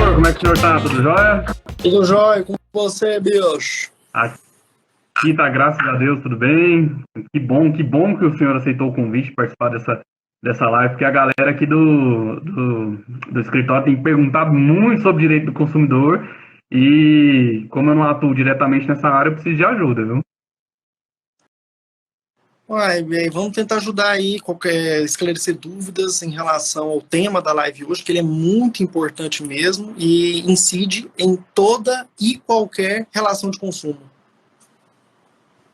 doutor, como é que o senhor tá? Tudo jóia? Tudo jóia com você, bicho? Aqui tá, graças a Deus, tudo bem. Que bom que o senhor aceitou o convite para participar dessa live, porque a galera aqui do escritório tem perguntado muito sobre direito do consumidor e como eu não atuo diretamente nessa área, eu preciso de ajuda, viu? Uai, bem, vamos tentar ajudar aí, esclarecer dúvidas em relação ao tema da live hoje, que ele é muito importante mesmo e incide em toda e qualquer relação de consumo.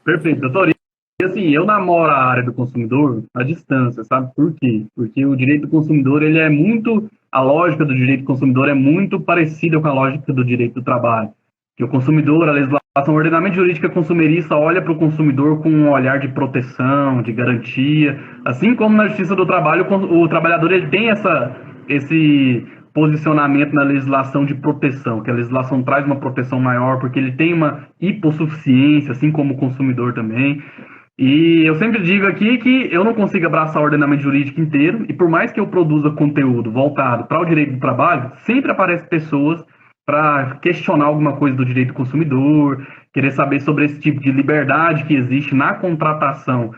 Perfeito, doutor. E assim, eu namoro a área do consumidor à distância, sabe por quê? Porque o direito do consumidor, a lógica do direito do consumidor é muito parecida com a lógica do direito do trabalho. Que o consumidor, a legislação, o ordenamento jurídico consumerista olha para o consumidor com um olhar de proteção, de garantia, assim como na justiça do trabalho, o trabalhador ele tem esse posicionamento na legislação de proteção, que a legislação traz uma proteção maior, porque ele tem uma hipossuficiência, assim como o consumidor também. E eu sempre digo aqui que eu não consigo abraçar o ordenamento jurídico inteiro, e por mais que eu produza conteúdo voltado para o direito do trabalho, sempre aparecem pessoas para questionar alguma coisa do direito do consumidor, querer saber sobre esse tipo de liberdade que existe na contratação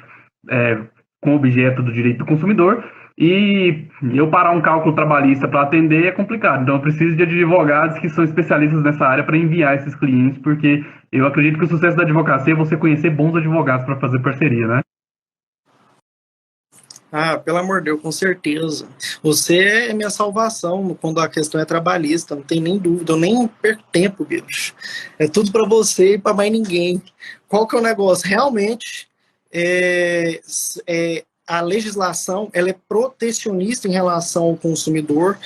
é, com objeto do direito do consumidor, e eu parar um cálculo trabalhista para atender é complicado. Então eu preciso de advogados que são especialistas nessa área para enviar esses clientes, porque eu acredito que o sucesso da advocacia é você conhecer bons advogados para fazer parceria, né? Ah, pelo amor de Deus, com certeza. Você é minha salvação quando a questão é trabalhista, não tem nem dúvida, eu nem perco tempo, bicho. É tudo para você e para mais ninguém. Qual que é o negócio? Realmente, a legislação ela é protecionista em relação ao consumidor,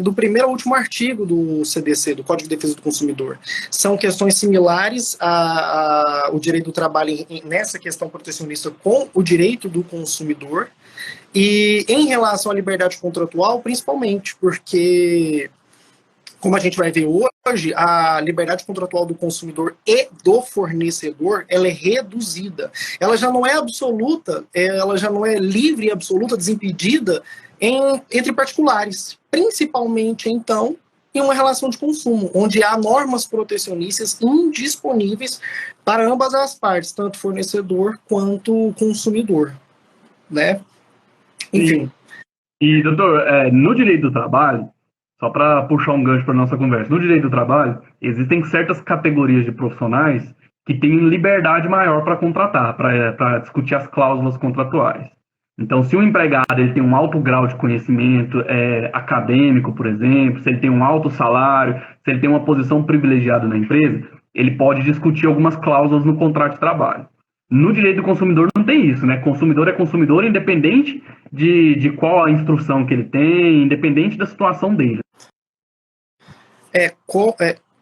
do primeiro ao último artigo do CDC, do Código de Defesa do Consumidor. São questões similares ao direito do trabalho nessa questão protecionista com o direito do consumidor, e em relação à liberdade contratual, principalmente, porque, como a gente vai ver hoje, a liberdade contratual do consumidor e do fornecedor, ela é reduzida. Ela já não é absoluta, ela já não é livre e absoluta, desimpedida entre particulares, principalmente, então, em uma relação de consumo, onde há normas protecionistas indisponíveis para ambas as partes, tanto fornecedor quanto consumidor, né? Enfim. E doutor, no direito do trabalho, só para puxar um gancho para nossa conversa, no direito do trabalho, existem certas categorias de profissionais que têm liberdade maior para contratar, para discutir as cláusulas contratuais. Então, se o empregado ele tem um alto grau de conhecimento acadêmico, por exemplo, se ele tem um alto salário, se ele tem uma posição privilegiada na empresa, ele pode discutir algumas cláusulas no contrato de trabalho. No direito do consumidor não tem isso, né? Consumidor é consumidor, independente de qual a instrução que ele tem, independente da situação dele.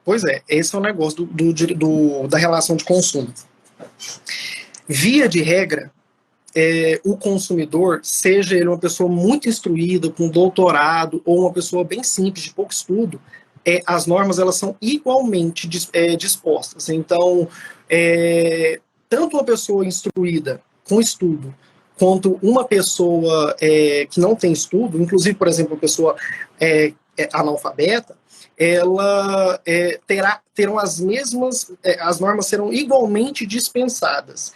Pois é, esse é o negócio da relação de consumo. Via de regra, o consumidor, seja ele uma pessoa muito instruída, com doutorado, ou uma pessoa bem simples, de pouco estudo, as normas elas são igualmente dispostas. Então, tanto uma pessoa instruída, com estudo, quanto uma pessoa que não tem estudo, inclusive, por exemplo, uma pessoa analfabeta, ela terão as mesmas, as normas serão igualmente dispensadas.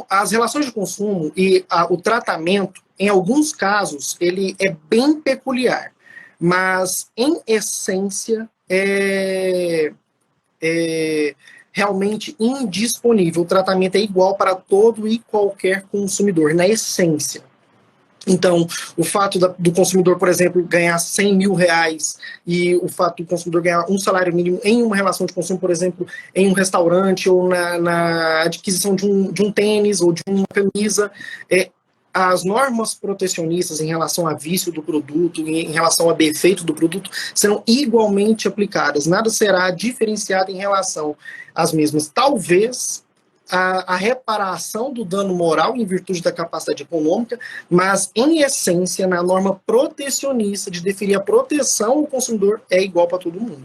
As relações de consumo e o tratamento, em alguns casos, ele é bem peculiar, mas, em essência, realmente indisponível. O tratamento é igual para todo e qualquer consumidor, na essência. Então, o fato do consumidor, por exemplo, ganhar 100 mil reais e o fato do consumidor ganhar um salário mínimo em uma relação de consumo, por exemplo, em um restaurante ou na adquisição de um tênis ou de uma camisa, as normas protecionistas em relação a vício do produto, em relação a defeito do produto, serão igualmente aplicadas. Nada será diferenciado em relação às mesmas. Talvez a reparação do dano moral em virtude da capacidade econômica, mas, em essência, na norma protecionista de definir a proteção ao consumidor é igual para todo mundo.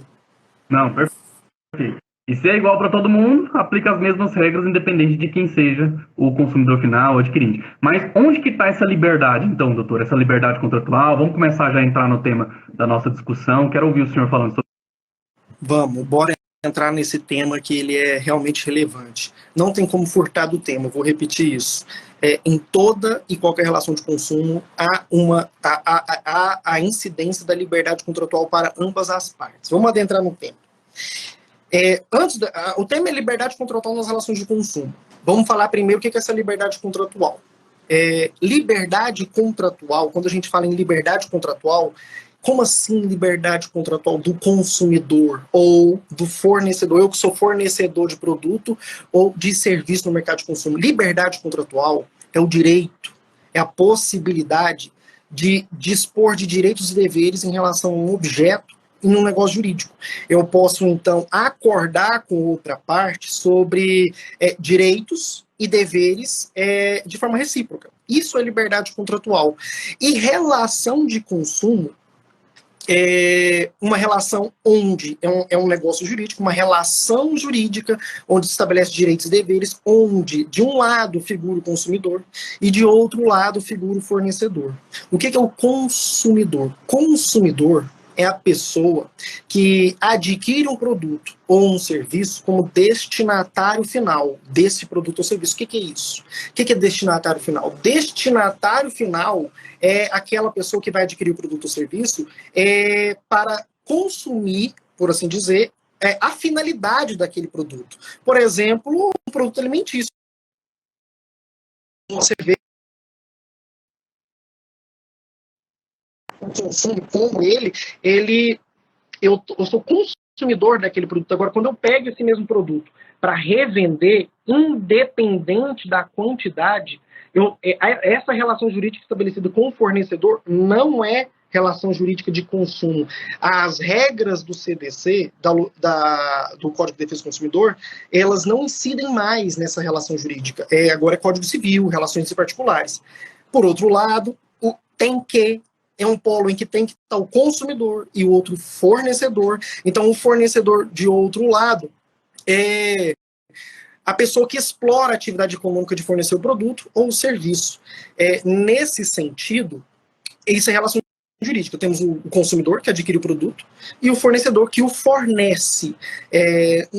Não, perfeito. E se é igual para todo mundo, aplica as mesmas regras, independente de quem seja o consumidor final, o adquirente. Mas onde que está essa liberdade, então, doutor? Essa liberdade contratual? Vamos começar já a entrar no tema da nossa discussão. Quero ouvir o senhor falando sobre. Vamos, bora entrar nesse tema que ele é realmente relevante. Não tem como furtar do tema, vou repetir isso. Em toda e qualquer relação de consumo, há a incidência da liberdade contratual para ambas as partes. Vamos adentrar no tema. O tema é liberdade contratual nas relações de consumo. Vamos falar primeiro o que é essa liberdade contratual. Liberdade contratual, quando a gente fala em liberdade contratual, como assim liberdade contratual do consumidor ou do fornecedor? Eu que sou fornecedor de produto ou de serviço no mercado de consumo. Liberdade contratual é o direito, é a possibilidade de dispor de direitos e deveres em relação a um objeto em um negócio jurídico. Eu posso, então, acordar com outra parte sobre direitos e deveres de forma recíproca. Isso é liberdade contratual. E relação de consumo uma relação onde é um negócio jurídico, uma relação jurídica onde se estabelece direitos e deveres, onde de um lado figura o consumidor e de outro lado figura o fornecedor. O que é o consumidor? Consumidor é a pessoa que adquire um produto ou um serviço como destinatário final desse produto ou serviço. O que é isso? O que é destinatário final? Destinatário final é aquela pessoa que vai adquirir o produto ou serviço para consumir, por assim dizer, a finalidade daquele produto. Por exemplo, um produto alimentício. Você vê como eu sou consumidor daquele produto. Agora, quando eu pego esse mesmo produto para revender, independente da quantidade, essa relação jurídica estabelecida com o fornecedor não é relação jurídica de consumo. As regras do CDC, do Código de Defesa do Consumidor, elas não incidem mais nessa relação jurídica. Agora é Código Civil, relações particulares. Por outro lado, o tem que é um polo em que tem que estar o consumidor e o outro fornecedor. Então, o fornecedor, de outro lado, é a pessoa que explora a atividade econômica de fornecer o produto ou o serviço. Nesse sentido, isso é relação jurídica. Temos o consumidor, que adquire o produto, e o fornecedor, que o fornece,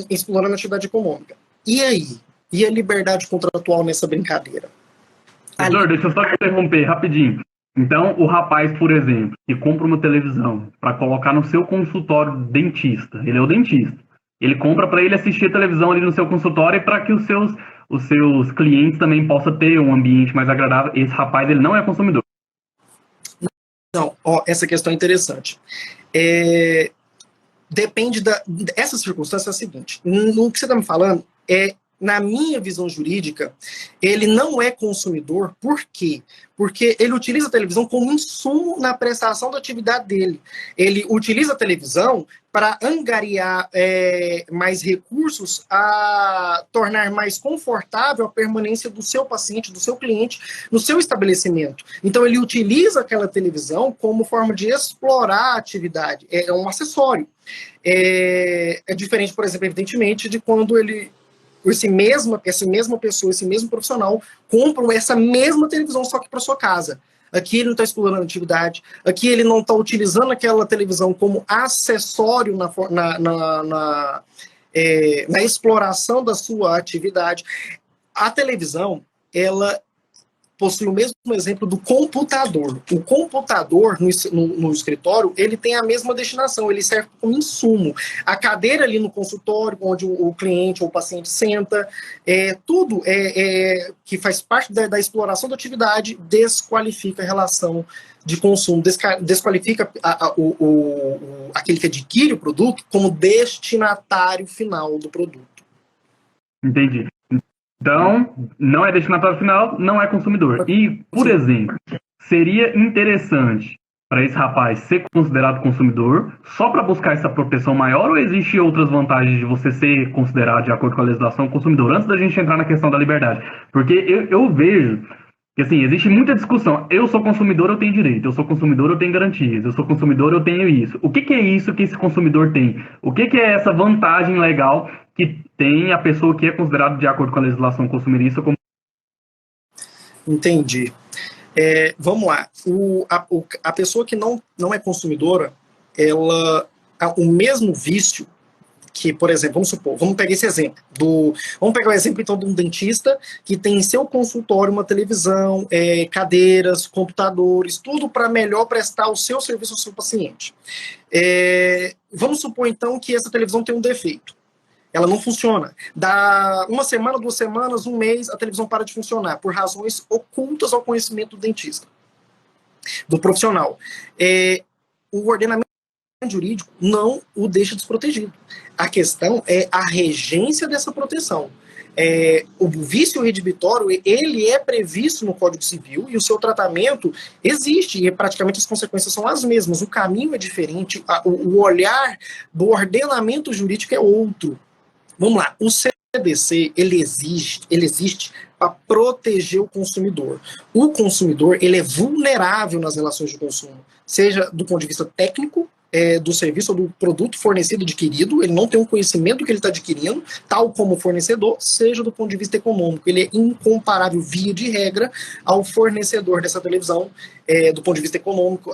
explorando a atividade econômica. E aí? E a liberdade contratual nessa brincadeira? Doutor, deixa eu só interromper rapidinho. Então, o rapaz, por exemplo, que compra uma televisão para colocar no seu consultório dentista, ele é o dentista, ele compra para ele assistir a televisão ali no seu consultório e para que os seus clientes também possam ter um ambiente mais agradável. Esse rapaz, ele não é consumidor. Não, essa questão é interessante. Depende essa circunstância é a seguinte, no que você está me falando na minha visão jurídica, ele não é consumidor. Por quê? Porque ele utiliza a televisão como insumo na prestação da atividade dele. Ele utiliza a televisão para angariar mais recursos, a tornar mais confortável a permanência do seu paciente, do seu cliente, no seu estabelecimento. Então, ele utiliza aquela televisão como forma de explorar a atividade. É um acessório. É diferente, por exemplo, evidentemente, de quando essa mesma pessoa, esse mesmo profissional compram essa mesma televisão só que para sua casa. Aqui ele não está explorando a atividade, aqui ele não está utilizando aquela televisão como acessório na exploração da sua atividade. A televisão, ela possui o mesmo exemplo do computador. O computador no escritório, ele tem a mesma destinação, ele serve como insumo. A cadeira ali no consultório, onde o cliente ou o paciente senta, tudo que faz parte da exploração da atividade desqualifica a relação de consumo, desqualifica aquele que adquire o produto como destinatário final do produto. Entendi. Então, não é destinatário final, não é consumidor. E, por exemplo, seria interessante para esse rapaz ser considerado consumidor só para buscar essa proteção maior, ou existe outras vantagens de você ser considerado, de acordo com a legislação, consumidor? Antes da gente entrar na questão da liberdade. Porque eu vejo que, assim, existe muita discussão. Eu sou consumidor, eu tenho direito. Eu sou consumidor, eu tenho garantias. Eu sou consumidor, eu tenho isso. O que é isso que esse consumidor tem? O que é essa vantagem legal que tem a pessoa que é considerada de acordo com a legislação consumerista como... Entendi. Vamos lá. A pessoa que não é consumidora, o mesmo vício que, por exemplo, vamos pegar esse exemplo. Vamos pegar o exemplo, então, de um dentista que tem em seu consultório uma televisão, cadeiras, computadores, tudo para melhor prestar o seu serviço ao seu paciente. Vamos supor, então, que essa televisão tem um defeito. Ela não funciona. Dá uma semana, 2 semanas, 1 mês, a televisão para de funcionar, por razões ocultas ao conhecimento do dentista, do profissional. O ordenamento jurídico não o deixa desprotegido. A questão é a regência dessa proteção. O vício redibitório, ele é previsto no Código Civil e o seu tratamento existe, e praticamente as consequências são as mesmas. O caminho é diferente, o olhar do ordenamento jurídico é outro. Vamos lá, o CDC, ele existe para proteger o consumidor. O consumidor, ele é vulnerável nas relações de consumo, seja do ponto de vista técnico, do serviço ou do produto fornecido, adquirido, ele não tem um conhecimento do que ele está adquirindo, tal como o fornecedor, seja do ponto de vista econômico. Ele é incomparável, via de regra, ao fornecedor dessa televisão, do ponto de vista econômico,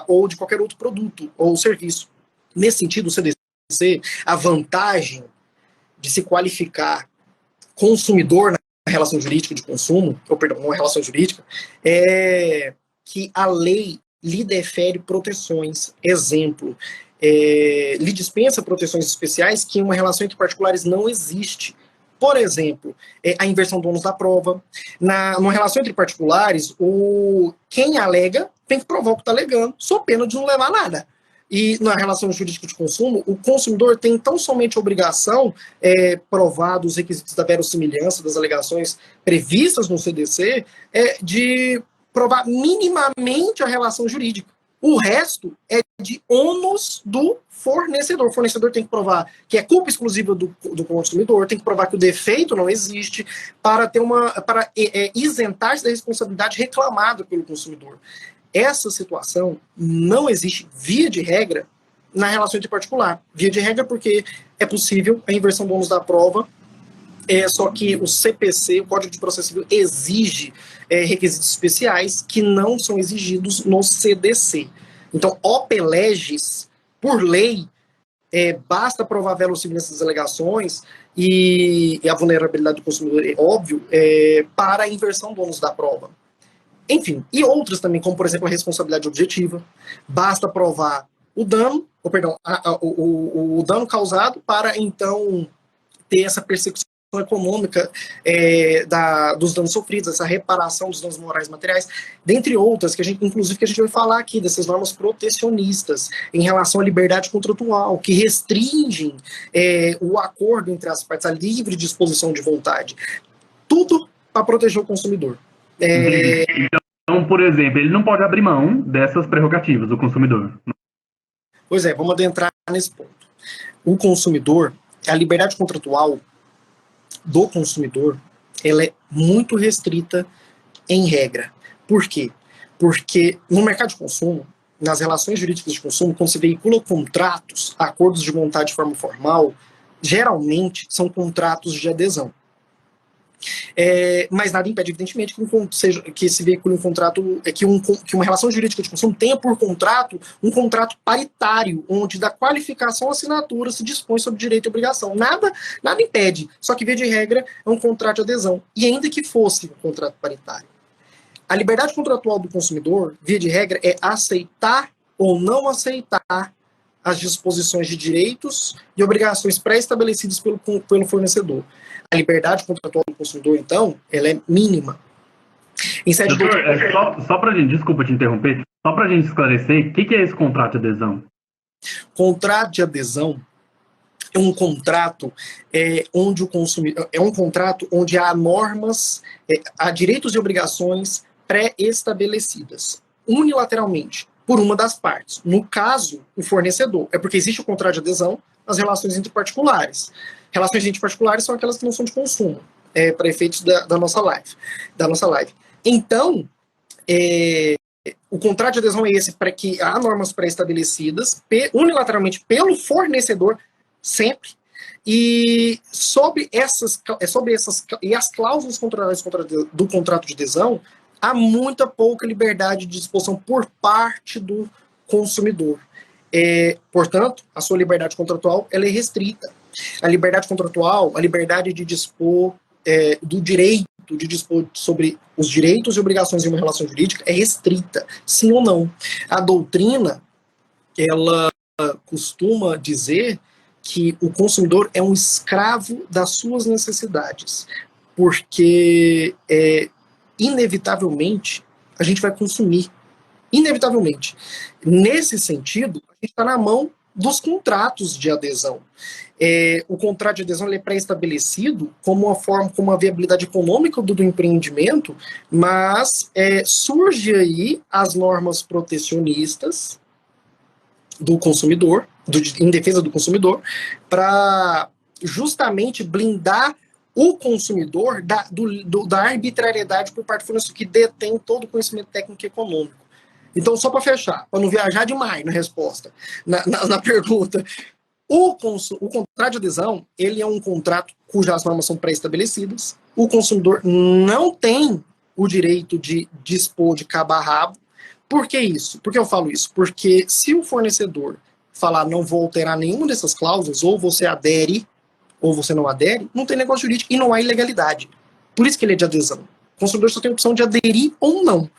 ou de qualquer outro produto ou serviço. Nesse sentido, o CDC, a vantagem de se qualificar consumidor na relação jurídica de consumo, ou perdão, não é relação jurídica, é que a lei lhe defere proteções. Exemplo, lhe dispensa proteções especiais que em uma relação entre particulares não existe. Por exemplo, a inversão do ônus da prova. Numa relação entre particulares, quem alega tem que provar o que está alegando, sob pena de não levar nada. E na relação jurídica de consumo, o consumidor tem tão somente a obrigação, provado os requisitos da verossimilhança das alegações previstas no CDC, de provar minimamente a relação jurídica. O resto é de ônus do fornecedor. O fornecedor tem que provar que é culpa exclusiva do consumidor, tem que provar que o defeito não existe para isentar-se da responsabilidade reclamada pelo consumidor. Essa situação não existe, via de regra, na relação entre particular. Via de regra porque é possível a inversão do ônus da prova, só que o CPC, o Código de Processo Civil, exige requisitos especiais que não são exigidos no CDC. Então, op legis, por lei, basta provar a verossimilhança das alegações e a vulnerabilidade do consumidor, é óbvio, para a inversão do ônus da prova. Enfim, e outras também, como, por exemplo, a responsabilidade objetiva. Basta provar o dano, o dano causado para, então, ter essa persecução econômica dos danos sofridos, essa reparação dos danos morais e materiais, dentre outras, que a gente vai falar aqui, dessas normas protecionistas em relação à liberdade contratual, que restringem o acordo entre as partes, a livre disposição de vontade. Tudo para proteger o consumidor. Então, por exemplo, ele não pode abrir mão dessas prerrogativas, o consumidor. Pois vamos adentrar nesse ponto. O consumidor, a liberdade contratual do consumidor, ela é muito restrita em regra. Por quê? Porque no mercado de consumo, nas relações jurídicas de consumo, quando se veicula contratos, acordos de vontade de forma formal, geralmente são contratos de adesão. Mas nada impede, evidentemente, que se veicule um contrato, que uma relação jurídica de consumo tenha por contrato um contrato paritário, onde da qualificação à assinatura se dispõe sobre direito e obrigação. Nada impede, só que, via de regra, é um contrato de adesão. E ainda que fosse um contrato paritário, a liberdade contratual do consumidor, via de regra, é aceitar ou não aceitar as disposições de direitos e obrigações pré-estabelecidas pelo fornecedor. A liberdade contratual do consumidor, então, ela é mínima. Doutor, só para a gente, desculpa te interromper, só para a gente esclarecer, o que é esse contrato de adesão? Contrato de adesão é um contrato onde o consumidor onde há normas, há direitos e obrigações pré-estabelecidas unilateralmente por uma das partes. No caso, o fornecedor. É porque existe o contrato de adesão nas relações entre particulares. Relações entre particulares são aquelas que não são de consumo, para efeitos da nossa live. Então, o contrato de adesão é esse, para que há normas pré-estabelecidas unilateralmente pelo fornecedor, sempre, E sobre essas e as cláusulas contratuais do contrato de adesão, há muita pouca liberdade de disposição por parte do consumidor. Portanto, a sua liberdade contratual ela é restrita. A liberdade contratual, a liberdade de dispor do direito de dispor sobre os direitos e obrigações de uma relação jurídica é restrita, sim ou não. A doutrina, ela costuma dizer que o consumidor é um escravo das suas necessidades, porque inevitavelmente a gente vai consumir. Inevitavelmente. Nesse sentido, a gente está na mão dos contratos de adesão. O contrato de adesão ele é pré-estabelecido como uma forma, como uma viabilidade econômica do empreendimento, mas surge aí as normas protecionistas do consumidor, em defesa do consumidor, para justamente blindar o consumidor da arbitrariedade por parte do fornecedor que detém todo o conhecimento técnico e econômico. Então, só para fechar, para não viajar demais na resposta, na pergunta, o contrato de adesão, ele é um contrato cujas normas são pré-estabelecidas, o consumidor não tem o direito de dispor de cabo a rabo. Por que isso? Por que eu falo isso? Porque se o fornecedor falar não vou alterar nenhuma dessas cláusulas, ou você adere, ou você não adere, não tem negócio jurídico e não há ilegalidade. Por isso que ele é de adesão. O consumidor só tem a opção de aderir ou não.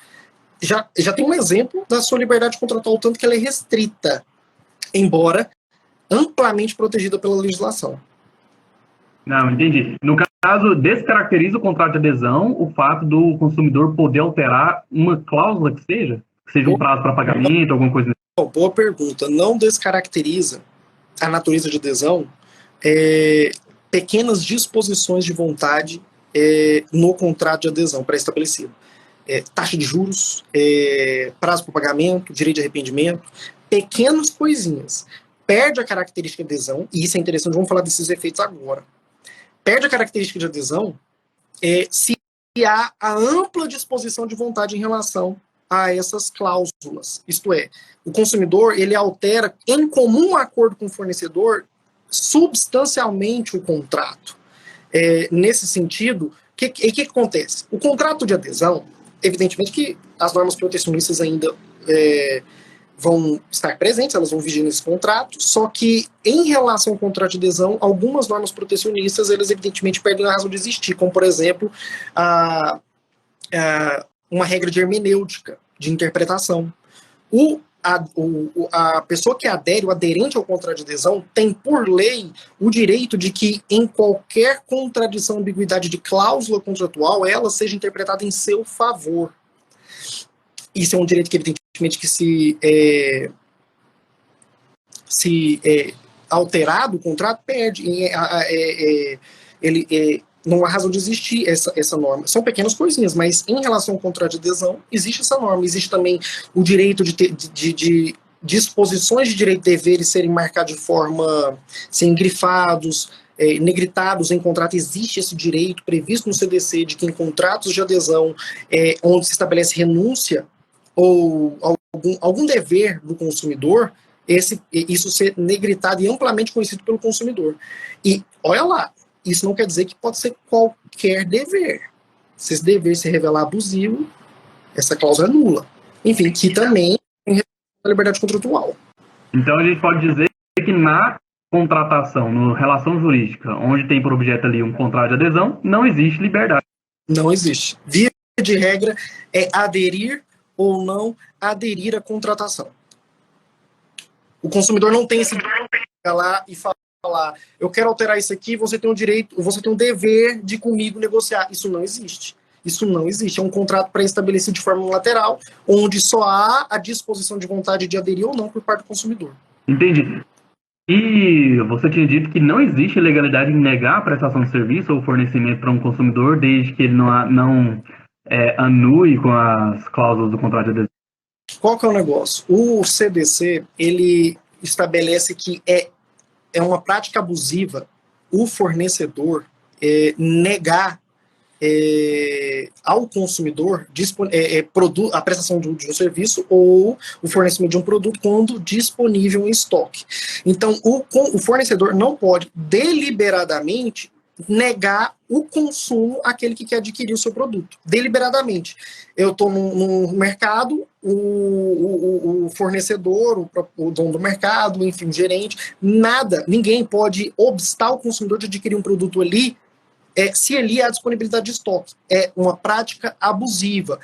Já tem um exemplo da sua liberdade contratual, tanto que ela é restrita, embora amplamente protegida pela legislação. Não, entendi. No caso, descaracteriza o contrato de adesão o fato do consumidor poder alterar uma cláusula que seja um prazo para pagamento, alguma coisa assim. Boa pergunta. Não descaracteriza a natureza de adesão pequenas disposições de vontade no contrato de adesão pré-estabelecido. Taxa de juros, prazo para pagamento, direito de arrependimento, pequenas coisinhas. Perde a característica de adesão, e isso é interessante, vamos falar desses efeitos agora. Perde a característica de adesão se há a ampla disposição de vontade em relação a essas cláusulas. Isto é, o consumidor ele altera em comum acordo com o fornecedor substancialmente o contrato. Nesse sentido, o que acontece? O contrato de adesão, evidentemente que as normas protecionistas ainda vão estar presentes, elas vão vigir nesse contrato, só que em relação ao contrato de adesão, algumas normas protecionistas, elas evidentemente perdem a razão de existir, como por exemplo, uma regra de hermenêutica, de interpretação. A pessoa que adere, o aderente ao contrato de adesão, tem por lei o direito de que em qualquer contradição, ambiguidade de cláusula contratual, ela seja interpretada em seu favor. Isso é um direito que evidentemente que se alterado o contrato perde. Não há razão de existir essa norma. São pequenas coisinhas, mas em relação ao contrato de adesão, existe essa norma. Existe também o direito de disposições de direito e deveres serem marcados de forma, serem grifados, negritados em contrato. Existe esse direito previsto no CDC de que em contratos de adesão, onde se estabelece renúncia ou algum dever do consumidor, isso ser negritado e amplamente conhecido pelo consumidor. E, olha lá, isso não quer dizer que pode ser qualquer dever. Se esse dever se revelar abusivo, essa cláusula é nula. Enfim, que também tem a liberdade contratual. Então a gente pode dizer que na contratação, na relação jurídica, onde tem por objeto ali um contrato de adesão, não existe liberdade. Não existe. Via de regra é aderir ou não aderir à contratação. O consumidor não tem esse direito de chegar lá e falar, eu quero alterar isso aqui, você tem o direito, você tem o dever de comigo negociar. Isso não existe. Isso não existe. É um contrato pré-estabelecido de forma unilateral, onde só há a disposição de vontade de aderir ou não por parte do consumidor. Entendi. E você tinha dito que não existe legalidade em negar a prestação de serviço ou fornecimento para um consumidor desde que ele não anue com as cláusulas do contrato de adesão. Qual que é o negócio? O CDC, ele estabelece que é uma prática abusiva o fornecedor negar ao consumidor a prestação de um serviço ou o fornecimento de um produto quando disponível em estoque. Então, o fornecedor não pode deliberadamente negar o consumo àquele que quer adquirir o seu produto. Deliberadamente. Eu estou no mercado, o fornecedor, o dono do mercado, enfim, o gerente, ninguém pode obstar o consumidor de adquirir um produto ali se ali há disponibilidade de estoque. É uma prática abusiva,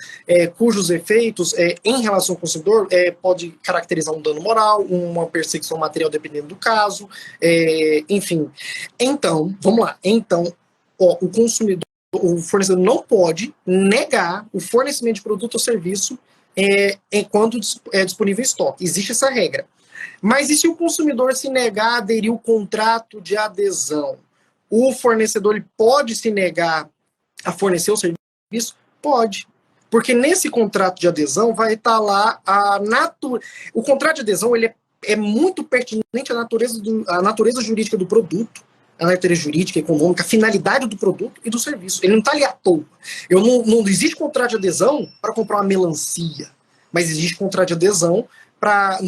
cujos efeitos, em relação ao consumidor, pode caracterizar um dano moral, uma perseguição material, dependendo do caso, enfim. Então, vamos lá. Então, o consumidor, o fornecedor não pode negar o fornecimento de produto ou serviço enquanto é disponível em estoque. Existe essa regra. Mas e se o consumidor se negar a aderir ao contrato de adesão? O fornecedor ele pode se negar a fornecer o serviço? Pode. Porque nesse contrato de adesão vai estar lá o contrato de adesão ele é muito pertinente à natureza jurídica do produto, a natureza jurídica, econômica, a finalidade do produto e do serviço. Ele não está ali à toa. Não existe contrato de adesão para comprar uma melancia, mas existe contrato de adesão para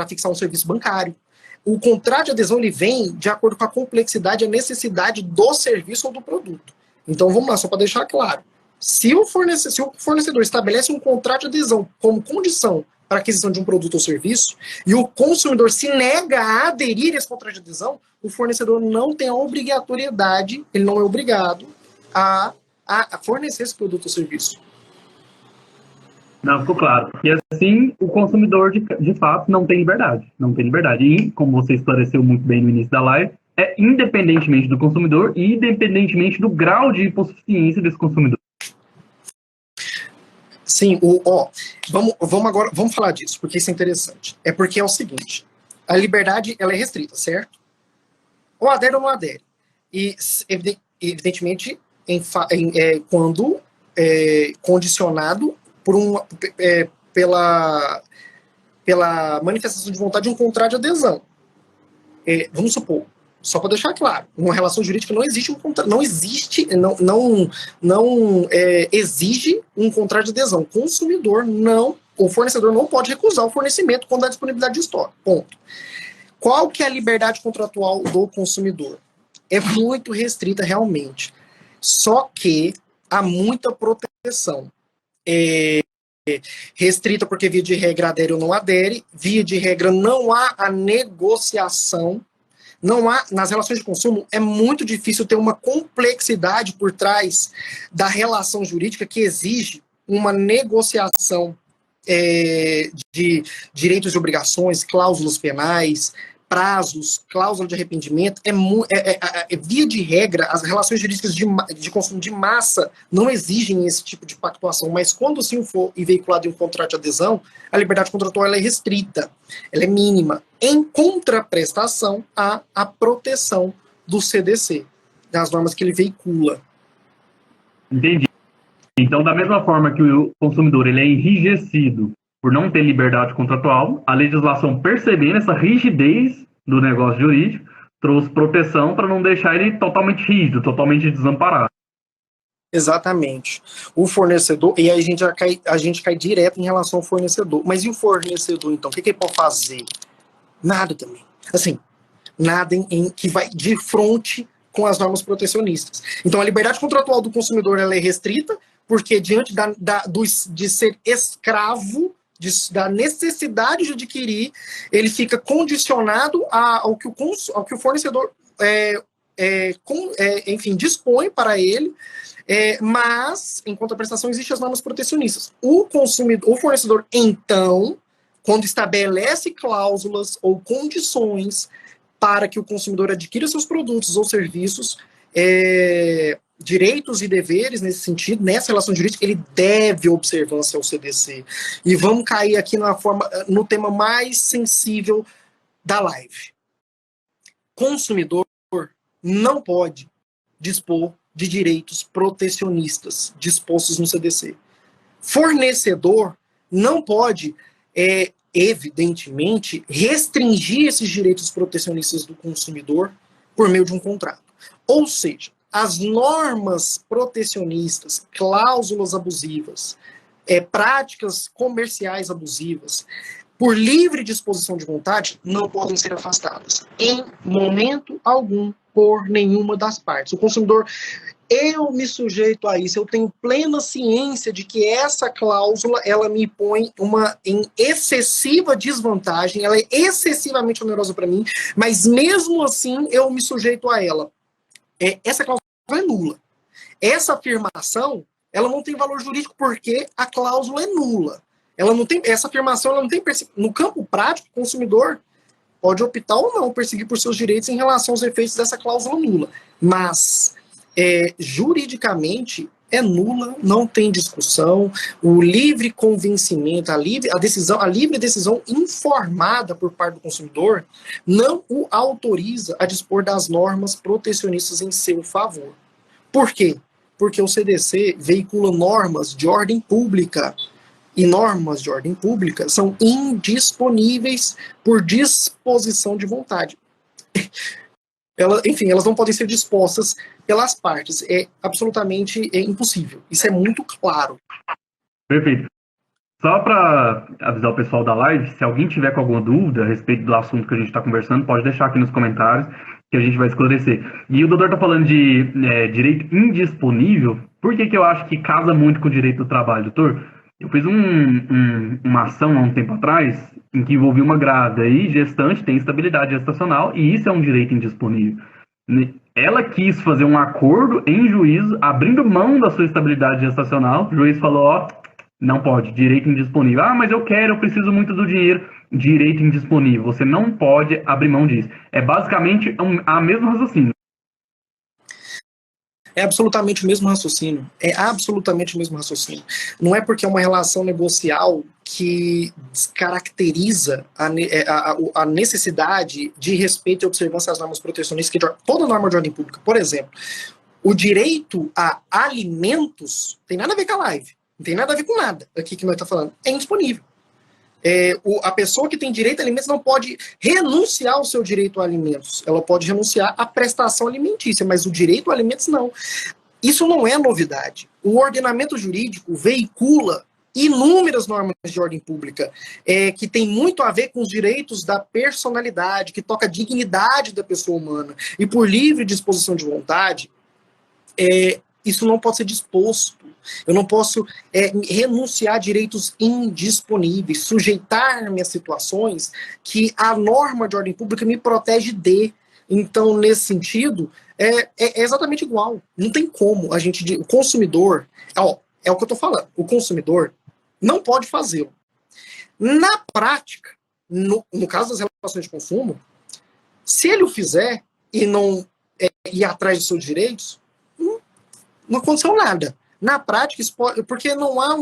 fixar um serviço bancário. O contrato de adesão ele vem de acordo com a complexidade e a necessidade do serviço ou do produto. Então, vamos lá, só para deixar claro. Se o fornecedor estabelece um contrato de adesão como condição para a aquisição de um produto ou serviço, e o consumidor se nega a aderir a esse contrato de adesão, o fornecedor não tem a obrigatoriedade, ele não é obrigado a fornecer esse produto ou serviço. Não, ficou claro. E assim, o consumidor, de fato, não tem liberdade. Não tem liberdade. E, como você esclareceu muito bem no início da live, independentemente do consumidor e independentemente do grau de hipossuficiência desse consumidor. Sim, vamos falar disso, porque isso é interessante. É porque é o seguinte, a liberdade, ela é restrita, certo? Ou adere ou não adere. E, evidentemente, quando condicionado pela manifestação de vontade de um contrato de adesão. Vamos supor, só para deixar claro, uma relação jurídica não existe exige um contrato de adesão. O fornecedor não pode recusar o fornecimento quando há disponibilidade de estoque. Ponto. Qual que é a liberdade contratual do consumidor? É muito restrita realmente. Só que há muita proteção. Restrita porque via de regra adere ou não adere, via de regra não há a negociação, nas relações de consumo é muito difícil ter uma complexidade por trás da relação jurídica que exige uma negociação de direitos e obrigações, cláusulas penais, prazos, cláusula de arrependimento, via de regra, as relações jurídicas de consumo de massa não exigem esse tipo de pactuação, mas quando sim for veiculado em um contrato de adesão, a liberdade contratual ela é restrita, ela é mínima, em contraprestação à proteção do CDC, das normas que ele veicula. Entendi. Então, da mesma forma que o consumidor ele é enrijecido por não ter liberdade contratual, a legislação, percebendo essa rigidez do negócio jurídico, trouxe proteção para não deixar ele totalmente rígido, totalmente desamparado. Exatamente. O fornecedor, e aí a gente cai direto em relação ao fornecedor. Mas e o fornecedor, então? O que ele pode fazer? Nada também. Assim, nada que vai de frente com as normas protecionistas. Então, a liberdade contratual do consumidor ela é restrita, porque diante de ser escravo da necessidade de adquirir, ele fica condicionado ao que o fornecedor enfim, dispõe para ele, mas, em contraprestação, existem as normas protecionistas. O fornecedor, então, quando estabelece cláusulas ou condições para que o consumidor adquira seus produtos ou serviços, direitos e deveres nesse sentido, nessa relação jurídica, ele deve observância ao CDC. E vamos cair aqui no tema mais sensível da live. Consumidor não pode dispor de direitos protecionistas dispostos no CDC. Fornecedor não pode, evidentemente, restringir esses direitos protecionistas do consumidor por meio de um contrato. Ou seja, as normas protecionistas, cláusulas abusivas, práticas comerciais abusivas, por livre disposição de vontade, não podem ser afastadas em momento algum por nenhuma das partes. O consumidor, eu me sujeito a isso, eu tenho plena ciência de que essa cláusula, ela me põe em excessiva desvantagem, ela é excessivamente onerosa para mim, mas mesmo assim eu me sujeito a ela. Essa cláusula é nula. Essa afirmação, ela não tem valor jurídico porque a cláusula é nula. Ela não tem, essa afirmação, ela não tem, no campo prático, o consumidor pode optar ou não perseguir por seus direitos em relação aos efeitos dessa cláusula nula. Mas, juridicamente, é nula, não tem discussão. O livre convencimento, a livre decisão informada por parte do consumidor não o autoriza a dispor das normas protecionistas em seu favor. Por quê? Porque o CDC veicula normas de ordem pública, e normas de ordem pública são indisponíveis por disposição de vontade. Elas não podem ser dispostas pelas partes. É absolutamente impossível. Isso é muito claro. Perfeito. Só para avisar o pessoal da live, se alguém tiver com alguma dúvida a respeito do assunto que a gente está conversando, pode deixar aqui nos comentários que a gente vai esclarecer. E o doutor está falando de direito indisponível. Por que eu acho que casa muito com o direito do trabalho, doutor? Eu fiz uma ação há um tempo atrás em que envolvia uma grávida e gestante tem estabilidade gestacional e isso é um direito indisponível. Ela quis fazer um acordo em juízo, abrindo mão da sua estabilidade gestacional. O juiz falou, não pode, direito indisponível. Ah, mas eu preciso muito do dinheiro. Direito indisponível. Você não pode abrir mão disso. É basicamente a mesma raciocínio. É absolutamente o mesmo raciocínio. É absolutamente o mesmo raciocínio. Não é porque é uma relação negocial que descaracteriza a necessidade de respeito e observância às normas protecionistas, que toda norma de ordem pública. Por exemplo, o direito a alimentos tem nada a ver com a live. Não tem nada a ver com nada aqui que nós estamos falando. É indisponível. A pessoa que tem direito a alimentos não pode renunciar ao seu direito a alimentos. Ela pode renunciar à prestação alimentícia, mas o direito a alimentos não. Isso não é novidade. O ordenamento jurídico veicula inúmeras normas de ordem pública que tem muito a ver com os direitos da personalidade, que toca a dignidade da pessoa humana. E por livre disposição de vontade, isso não pode ser disposto. Eu não posso renunciar a direitos indisponíveis, sujeitar-me a situações que a norma de ordem pública me protege de. Então, nesse sentido, é exatamente igual. Não tem como o consumidor, é o que eu estou falando, o consumidor não pode fazê-lo. Na prática, no caso das relações de consumo, se ele o fizer e não ir atrás dos seus direitos, não aconteceu nada. Na prática, porque não há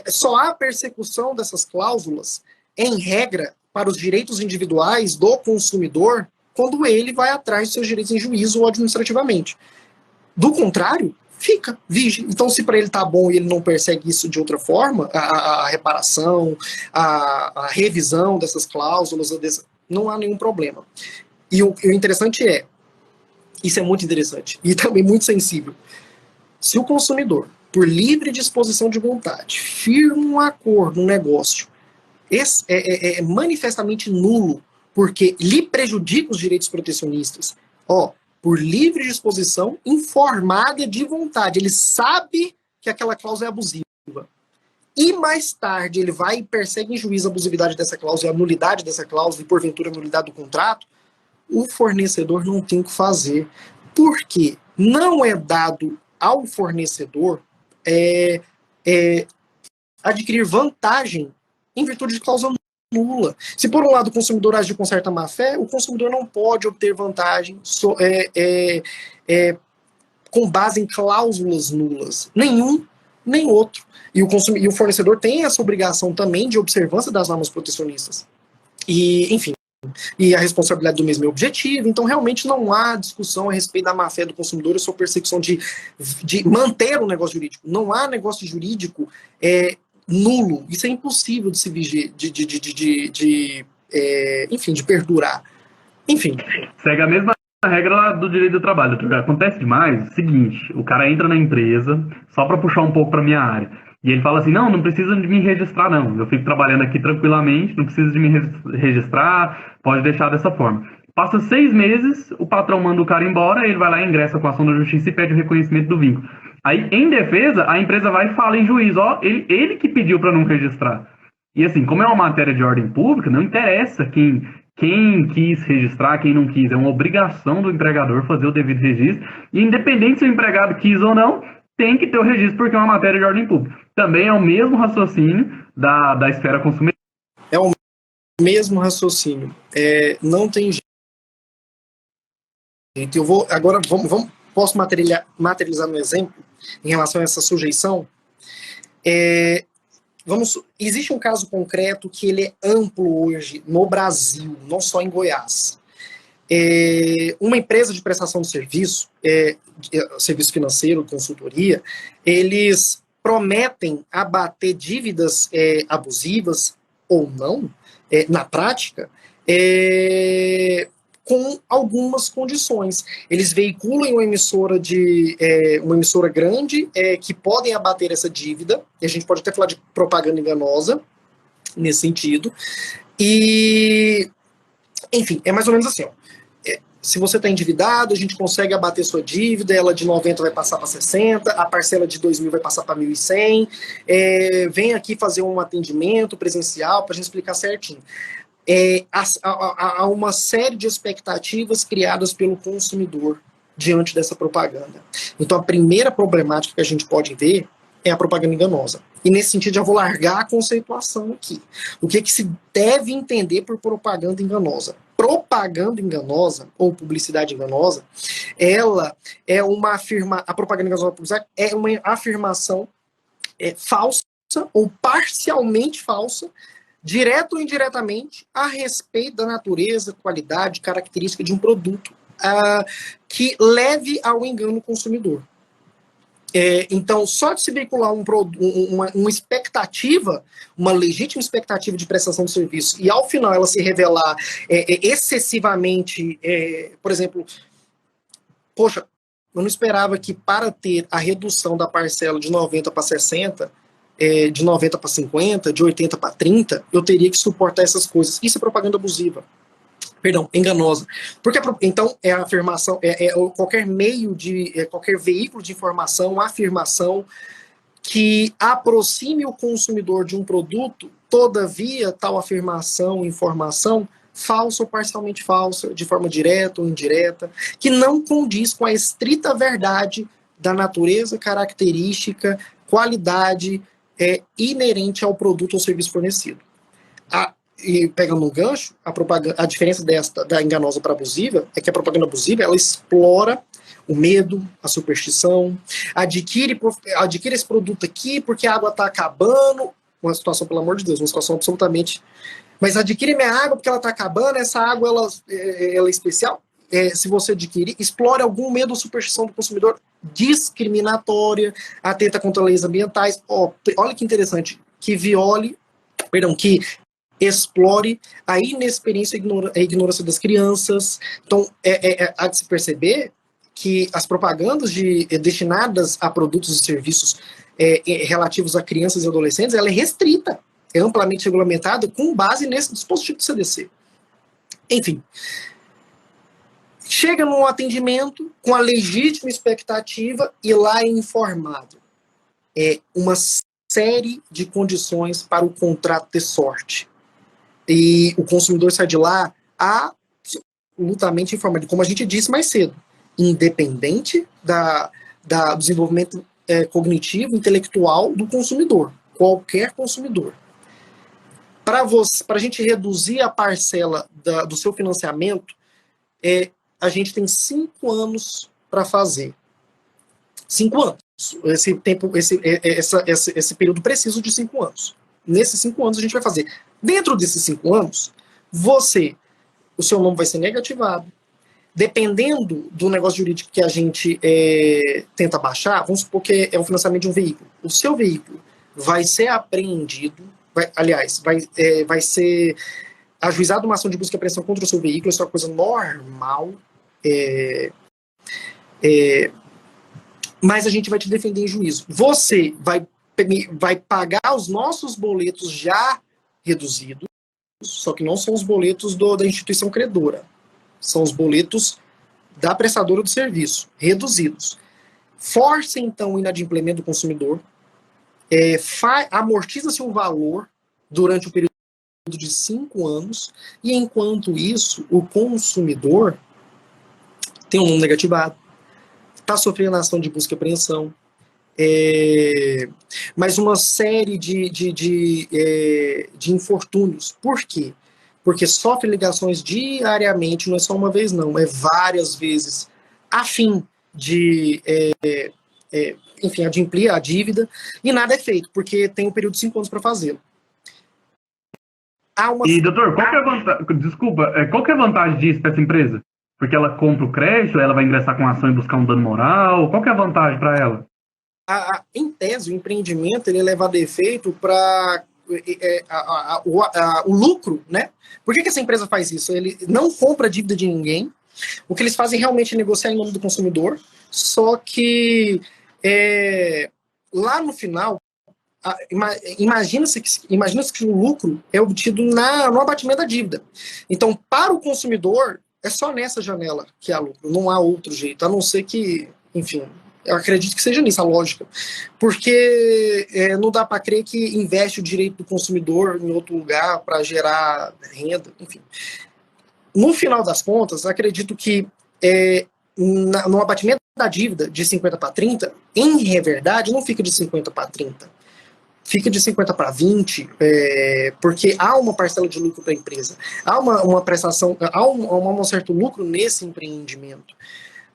só há persecução dessas cláusulas, em regra, para os direitos individuais do consumidor, quando ele vai atrás dos seus direitos em juízo ou administrativamente. Do contrário, vige. Então, se para ele está bom e ele não persegue isso de outra forma, a reparação, a revisão dessas cláusulas, não há nenhum problema. E o interessante isso é muito interessante e também muito sensível. Se o consumidor, por livre disposição de vontade, firma um acordo, um negócio, é manifestamente nulo, porque lhe prejudica os direitos protecionistas, por livre disposição informada de vontade, ele sabe que aquela cláusula é abusiva, e mais tarde ele vai e persegue em juízo a abusividade dessa cláusula, a nulidade dessa cláusula e porventura a nulidade do contrato, o fornecedor não tem o que fazer, porque não é dado ao fornecedor adquirir vantagem em virtude de cláusula nula. Se por um lado o consumidor agir com certa má-fé, o consumidor não pode obter vantagem com base em cláusulas nulas. Nenhum, nem outro. E o fornecedor tem essa obrigação também de observância das normas protecionistas. E, enfim, e a responsabilidade do mesmo é objetiva, então realmente não há discussão a respeito da má-fé do consumidor e sua perseguição de manter o negócio jurídico. Não há negócio jurídico nulo. Isso é impossível de se vigiar, de perdurar. Enfim. Segue a mesma a regra lá do direito do trabalho. Acontece demais, seguinte, o cara entra na empresa, só para puxar um pouco para minha área, e ele fala assim, não precisa de me registrar não, eu fico trabalhando aqui tranquilamente, não precisa de me registrar, pode deixar dessa forma. Passa 6 meses, o patrão manda o cara embora, ele vai lá, ingressa com a ação da justiça e pede o reconhecimento do vínculo. Aí, em defesa, a empresa vai e fala em juízo, ó, ele que pediu para não registrar. E assim, como é uma matéria de ordem pública, não interessa quem quis registrar, quem não quis. É uma obrigação do empregador fazer o devido registro. E independente se o empregado quis ou não, tem que ter o registro porque é uma matéria de ordem pública. Também é o mesmo raciocínio da esfera consumidora. É o mesmo raciocínio. Não tem jeito. Eu vou agora posso materializar no exemplo em relação a essa sujeição. Existe um caso concreto que ele é amplo hoje no Brasil, não só em Goiás. Uma empresa de prestação de serviço, serviço financeiro, consultoria, eles prometem abater dívidas abusivas ou não, na prática, com algumas condições. Eles veiculam uma emissora grande que podem abater essa dívida, e a gente pode até falar de propaganda enganosa nesse sentido. E, enfim, é mais ou menos assim, ó. Se você está endividado, a gente consegue abater sua dívida, ela de 90 vai passar para 60, a parcela de 2.000 vai passar para 1.100, vem aqui fazer um atendimento presencial para a gente explicar certinho. Há uma série de expectativas criadas pelo consumidor diante dessa propaganda. Então, a primeira problemática que a gente pode ver é a propaganda enganosa. E, nesse sentido, já vou largar a conceituação aqui. O que se deve entender por propaganda enganosa? Propaganda enganosa, ou publicidade enganosa, ela é a propaganda enganosa é uma afirmação falsa ou parcialmente falsa, direto ou indiretamente, a respeito da natureza, qualidade, característica de um produto que leve ao engano consumidor. Então, só de se veicular uma expectativa, uma legítima expectativa de prestação de serviço, e ao final ela se revelar excessivamente, por exemplo, poxa, eu não esperava que para ter a redução da parcela de 90 para 60, de 90 para 50, de 80 para 30, eu teria que suportar essas coisas. Isso é propaganda abusiva. Perdão, enganosa. Porque, então, é a afirmação, qualquer meio qualquer veículo de informação, uma afirmação que aproxime o consumidor de um produto, todavia, tal afirmação, informação, falsa ou parcialmente falsa, de forma direta ou indireta, que não condiz com a estrita verdade da natureza, característica, qualidade inerente ao produto ou serviço fornecido. E pegando um gancho, a diferença da enganosa para abusiva é que a propaganda abusiva ela explora o medo, a superstição, adquire esse produto aqui porque a água está acabando, uma situação, pelo amor de Deus, uma situação absolutamente... Mas adquire minha água porque ela está acabando, essa água ela é especial. Se você adquirir, explore algum medo ou superstição do consumidor discriminatória, atenta contra leis ambientais. Olha que interessante, que explore a inexperiência e a ignorância das crianças. Então, há de se perceber que as propagandas destinadas a produtos e serviços relativos a crianças e adolescentes, ela é restrita, é amplamente regulamentada com base nesse dispositivo do CDC. Enfim, chega num atendimento com a legítima expectativa e lá é informado. Uma série de condições para o contrato ter sorte. E o consumidor sai de lá absolutamente informado, como a gente disse mais cedo, independente do desenvolvimento cognitivo, intelectual do consumidor, qualquer consumidor. Para a gente reduzir a parcela do seu financiamento, a gente tem 5 anos para fazer. 5 anos. Esse período preciso de 5 anos. Nesses 5 anos a gente vai fazer. Dentro desses 5 anos, o seu nome vai ser negativado. Dependendo do negócio jurídico que a gente tenta baixar, vamos supor que é o financiamento de um veículo. O seu veículo vai ser apreendido, vai ser ajuizada uma ação de busca e apreensão contra o seu veículo, isso é uma coisa normal, mas a gente vai te defender em juízo. Você vai pagar os nossos boletos já reduzidos, só que não são os boletos da instituição credora, são os boletos da prestadora do serviço, reduzidos. Força, então, o inadimplemento do consumidor, amortiza-se um valor durante o período de 5 anos, e enquanto isso, o consumidor tem um nome negativado, está sofrendo ação de busca e apreensão, mas uma série de infortúnios. Por quê? Porque sofre ligações diariamente, não é só uma vez não, é várias vezes, a fim de adimplir a dívida, e nada é feito, porque tem um período de 5 anos para fazê-lo. E, doutor, qual que é a vantagem, desculpa, qual que é a vantagem disso para essa empresa? Porque ela compra o crédito, ela vai ingressar com a ação e buscar um dano moral, qual que é a vantagem para ela? Em tese, o empreendimento ele é levado a efeito para o lucro, né? Por que essa empresa faz isso? Ele não compra a dívida de ninguém, o que eles fazem realmente é negociar em nome do consumidor, só que lá no final, imagina-se que o lucro é obtido no abatimento da dívida. Então, para o consumidor, é só nessa janela que há lucro, não há outro jeito, a não ser que, enfim, eu acredito que seja nisso a lógica, porque não dá para crer que investe o direito do consumidor em outro lugar para gerar renda, enfim. No final das contas, acredito que no abatimento da dívida de 50 para 30, em verdade, não fica de 50 para 30, fica de 50 para 20, porque há uma parcela de lucro para a empresa, há uma prestação, há um certo lucro nesse empreendimento.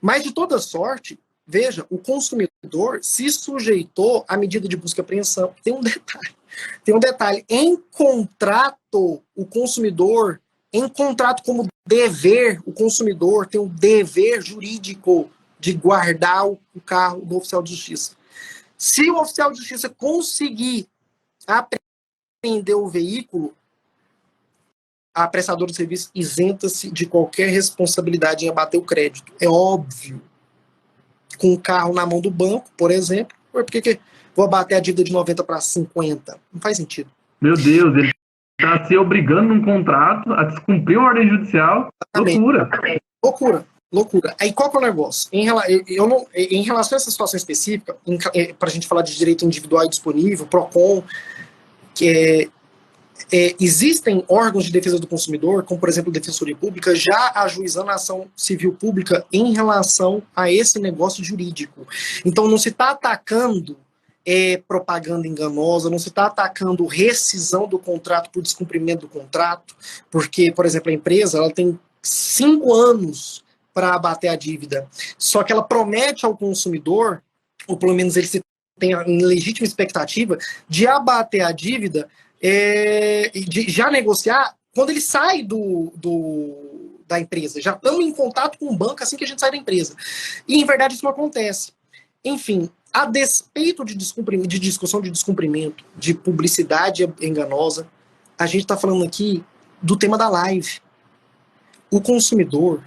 Mas, de toda sorte, veja, o consumidor se sujeitou à medida de busca e apreensão. Tem um detalhe. Em contrato, o consumidor, em contrato como dever, o consumidor tem um dever jurídico de guardar o carro do oficial de justiça. Se o oficial de justiça conseguir apreender o veículo, a prestadora de serviço isenta-se de qualquer responsabilidade em abater o crédito. É óbvio. Com o carro na mão do banco, por exemplo, por que vou abater a dívida de 90 para 50? Não faz sentido. Meu Deus, ele está se obrigando num contrato a descumprir uma ordem judicial. Loucura. Loucura. Aí qual que é o negócio? Em relação a essa situação específica, para a gente falar de direito individual e disponível, PROCON, existem órgãos de defesa do consumidor, como por exemplo a Defensoria Pública, já ajuizando a ação civil pública em relação a esse negócio jurídico. Então não se está atacando propaganda enganosa, não se está atacando rescisão do contrato por descumprimento do contrato, porque, por exemplo, a empresa ela tem 5 anos para abater a dívida, só que ela promete ao consumidor, ou pelo menos ele tem a legítima expectativa, de abater a dívida, de já negociar quando ele sai da empresa. Já estamos em contato com o banco assim que a gente sai da empresa. E, em verdade, isso não acontece. Enfim, a despeito de discussão de descumprimento, de publicidade enganosa, a gente está falando aqui do tema da live. O consumidor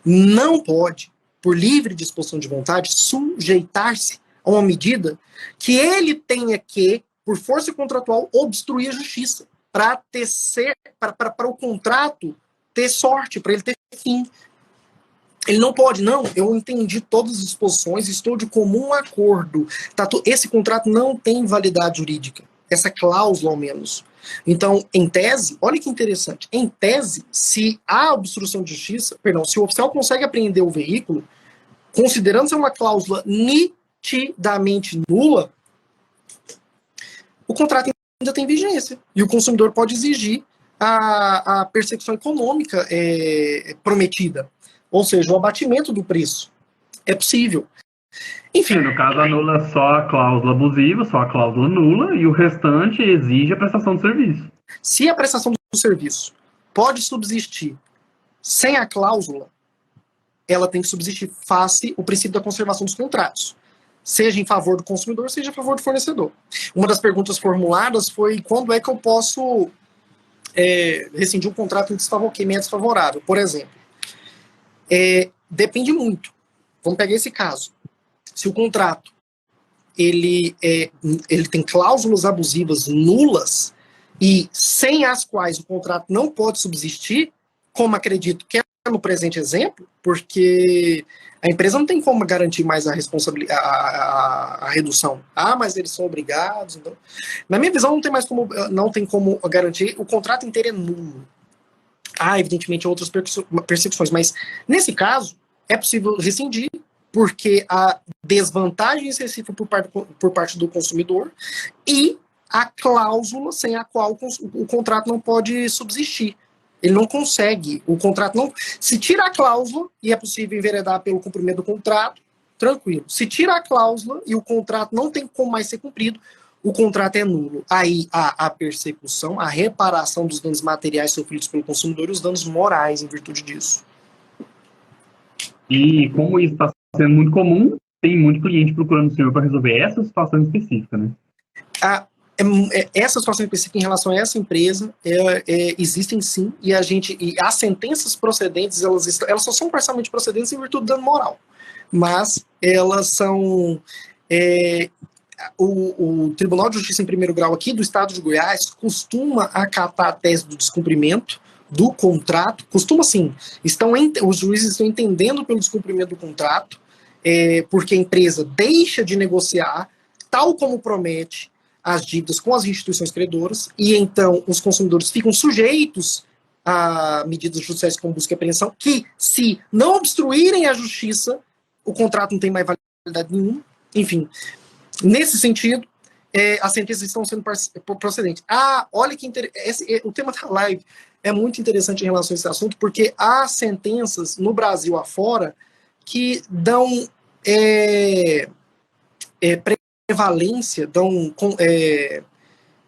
não pode, por livre disposição de vontade, sujeitar-se a uma medida que ele tenha que, por força contratual, obstruir a justiça para o contrato ter sorte, para ele ter fim. Ele não pode, não, eu entendi todas as disposições, estou de comum acordo. Esse contrato não tem validade jurídica, essa cláusula ao menos. Então, em tese, olha que interessante, em tese, se há obstrução de justiça, se o oficial consegue apreender o veículo, considerando ser uma cláusula nitidamente nula, o contrato ainda tem vigência. E o consumidor pode exigir a persecução econômica prometida. Ou seja, o abatimento do preço. É possível. Enfim. No caso, anula só a cláusula abusiva, só a cláusula nula, e o restante exige a prestação do serviço. Se a prestação do serviço pode subsistir sem a cláusula, ela tem que subsistir face o princípio da conservação dos contratos. Seja em favor do consumidor, seja a favor do fornecedor. Uma das perguntas formuladas foi quando é que eu posso rescindir um contrato em que me é desfavorável. Por exemplo, depende muito. Vamos pegar esse caso. Se o contrato ele tem cláusulas abusivas nulas e sem as quais o contrato não pode subsistir, como acredito que é no presente exemplo, porque a empresa não tem como garantir mais a responsabilidade, a redução. Mas eles são obrigados. Então, na minha visão, não tem como garantir. O contrato inteiro é nulo. Evidentemente, outras percepções, mas nesse caso é possível rescindir, porque a desvantagem excessiva por parte do consumidor e a cláusula sem a qual o contrato não pode subsistir. Ele não consegue. O contrato não. Se tira a cláusula e é possível enveredar pelo cumprimento do contrato, tranquilo. Se tira a cláusula e o contrato não tem como mais ser cumprido, o contrato é nulo. Aí há a persecução, a reparação dos danos materiais sofridos pelo consumidor e os danos morais em virtude disso. E como isso está sendo muito comum, tem muito cliente procurando o senhor para resolver essa situação específica, né? Essa situação específica em relação a essa empresa existem sim, e as sentenças procedentes, elas só são parcialmente procedentes em virtude do dano moral, mas elas são o Tribunal de Justiça em primeiro grau aqui do estado de Goiás costuma acatar a tese do descumprimento do contrato, costuma sim, os juízes estão entendendo pelo descumprimento do contrato, porque a empresa deixa de negociar, tal como promete, as dívidas com as instituições credoras, e então os consumidores ficam sujeitos a medidas judiciais como busca e apreensão, que, se não obstruírem a justiça, o contrato não tem mais validade nenhuma. Enfim, nesse sentido, as sentenças estão sendo procedentes. Olha que interessante, o tema da live é muito interessante em relação a esse assunto, porque há sentenças no Brasil afora que dão prevalência,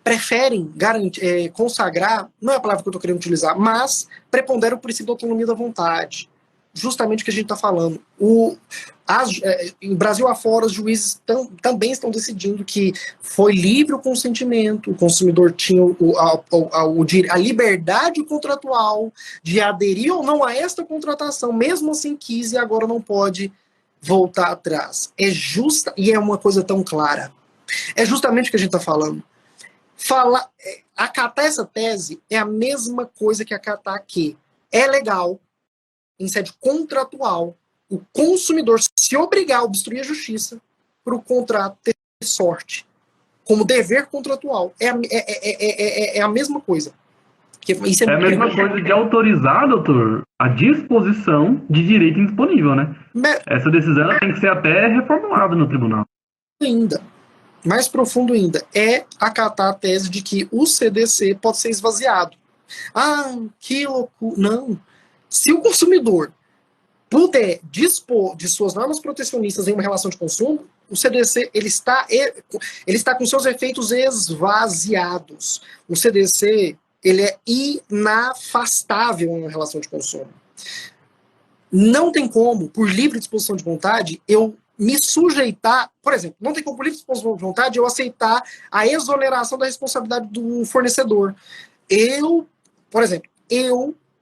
preferem consagrar, não é a palavra que eu estou querendo utilizar, mas prepondera o princípio da autonomia da vontade. Justamente o que a gente está falando. Em Brasil afora, os juízes também estão decidindo que foi livre o consentimento, o consumidor tinha a liberdade contratual de aderir ou não a esta contratação, mesmo assim quis e agora não pode voltar atrás. E é uma coisa tão clara. É justamente o que a gente está falando. Acatar essa tese é a mesma coisa que acatar que é legal, em sede contratual, o consumidor se obrigar a obstruir a justiça para o contrato ter sorte, como dever contratual. É a mesma coisa. Isso é a mesma coisa de autorizar, doutor, a disposição de direito indisponível, né? Essa decisão tem que ser até reformulada no tribunal. Mais profundo ainda, é acatar a tese de que o CDC pode ser esvaziado. Que loucura. Não. Se o consumidor puder dispor de suas normas protecionistas em uma relação de consumo, o CDC ele está com seus efeitos esvaziados. O CDC ele é inafastável em uma relação de consumo. Não tem como, por livre disposição de vontade, eu me sujeitar, por exemplo, não tem como, por livre disposição de vontade, eu aceitar a exoneração da responsabilidade do fornecedor. Por exemplo,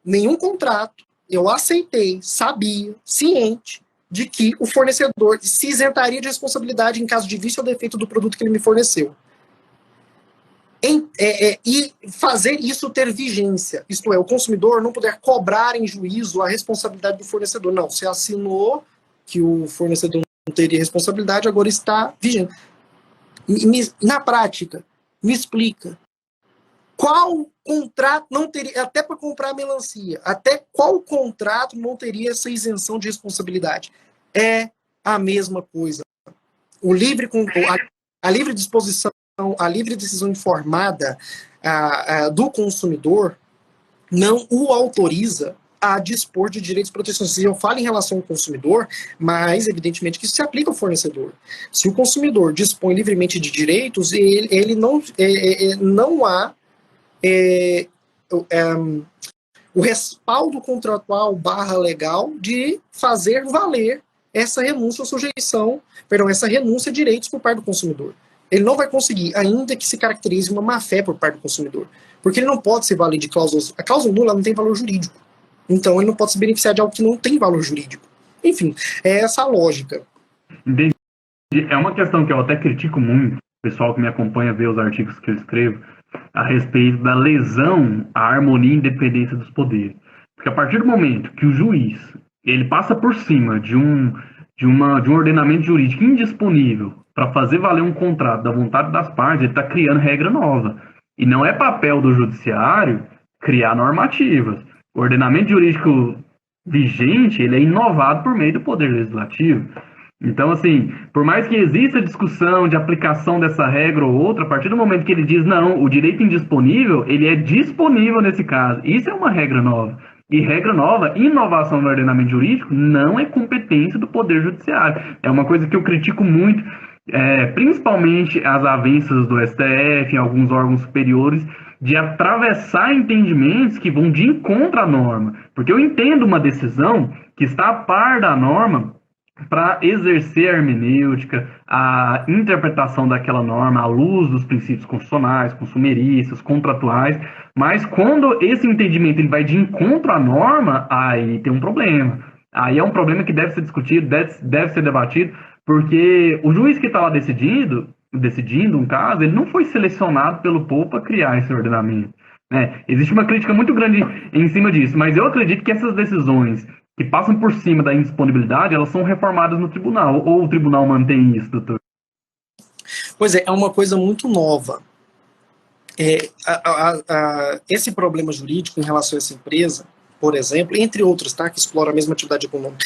nenhum contrato, eu aceitei, sabia, ciente, de que o fornecedor se isentaria de responsabilidade em caso de vício ou defeito do produto que ele me forneceu. E fazer isso ter vigência, isto é, o consumidor não poder cobrar em juízo a responsabilidade do fornecedor. Não, você assinou que o fornecedor não teria responsabilidade, agora está vigente. Na prática, me explica. Qual contrato não teria, até para comprar melancia, até qual contrato não teria essa isenção de responsabilidade? É a mesma coisa. A livre disposição, a livre decisão informada do consumidor não o autoriza a dispor de direitos protecionistas. Eu falo em relação ao consumidor, mas evidentemente que isso se aplica ao fornecedor. Se o consumidor dispõe livremente de direitos, ele não há o respaldo contratual / legal de fazer valer essa renúncia ou sujeição, essa renúncia a direitos por parte do consumidor. Ele não vai conseguir, ainda que se caracterize uma má-fé por parte do consumidor, porque ele não pode se valer de cláusulas. A cláusula nula não tem valor jurídico, então ele não pode se beneficiar de algo que não tem valor jurídico. Enfim, é essa a lógica. Entendi. É uma questão que eu até critico muito, o pessoal que me acompanha vê os artigos que eu escrevo, a respeito da lesão à harmonia e independência dos poderes. Porque a partir do momento que o juiz ele passa por cima de um ordenamento jurídico indisponível para fazer valer um contrato da vontade das partes, ele está criando regra nova. E não é papel do judiciário criar normativas. O ordenamento jurídico vigente ele é inovado por meio do poder legislativo. Então, assim, por mais que exista discussão de aplicação dessa regra ou outra, a partir do momento que ele diz, não, o direito indisponível, ele é disponível nesse caso. Isso é uma regra nova. E regra nova, inovação no ordenamento jurídico, não é competência do Poder Judiciário. É uma coisa que eu critico muito, principalmente as avanças do STF, em alguns órgãos superiores, de atravessar entendimentos que vão de encontro à norma. Porque eu entendo uma decisão que está a par da norma, para exercer a hermenêutica, a interpretação daquela norma à luz dos princípios constitucionais, consumeristas, contratuais, mas quando esse entendimento ele vai de encontro à norma, aí tem um problema. Aí é um problema que deve ser discutido, deve ser debatido, porque o juiz que está lá decidindo um caso, ele não foi selecionado pelo povo para criar esse ordenamento. Existe uma crítica muito grande em cima disso, mas eu acredito que essas decisões que passam por cima da indisponibilidade, elas são reformadas no tribunal. Ou o tribunal mantém isso, doutor? Pois é uma coisa muito nova. Esse problema jurídico em relação a essa empresa, por exemplo, entre outros, tá, que explora a mesma atividade econômica,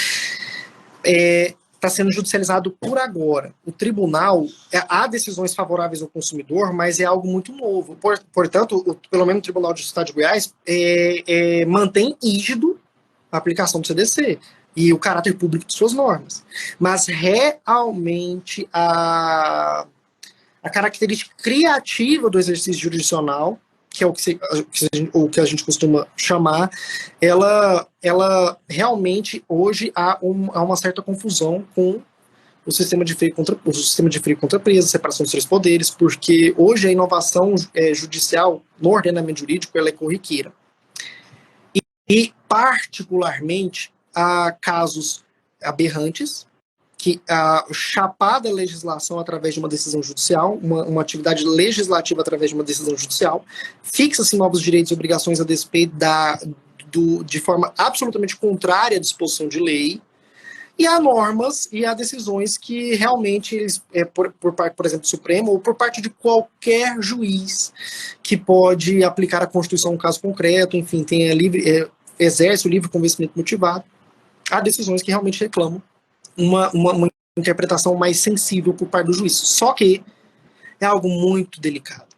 está sendo judicializado por agora. O tribunal, há decisões favoráveis ao consumidor, mas é algo muito novo. Portanto, pelo menos o Tribunal de Justiça de Goiás mantém rígido a aplicação do CDC e o caráter público de suas normas. Mas realmente a característica criativa do exercício jurisdicional, que é o que a gente costuma chamar, ela realmente hoje há uma certa confusão com o sistema de freio contra presa, separação dos três poderes, porque hoje a inovação judicial no ordenamento jurídico ela é corriqueira. E, particularmente, há casos aberrantes, que a chapada legislação através de uma decisão judicial, uma atividade legislativa através de uma decisão judicial, fixa-se novos direitos e obrigações a despeito de forma absolutamente contrária à disposição de lei, e há normas e há decisões que realmente, por parte, por exemplo, do Supremo, ou por parte de qualquer juiz que pode aplicar a Constituição em um caso concreto, enfim, exerce o livre convencimento motivado, há decisões que realmente reclamam uma interpretação mais sensível por parte do juiz. Só que é algo muito delicado.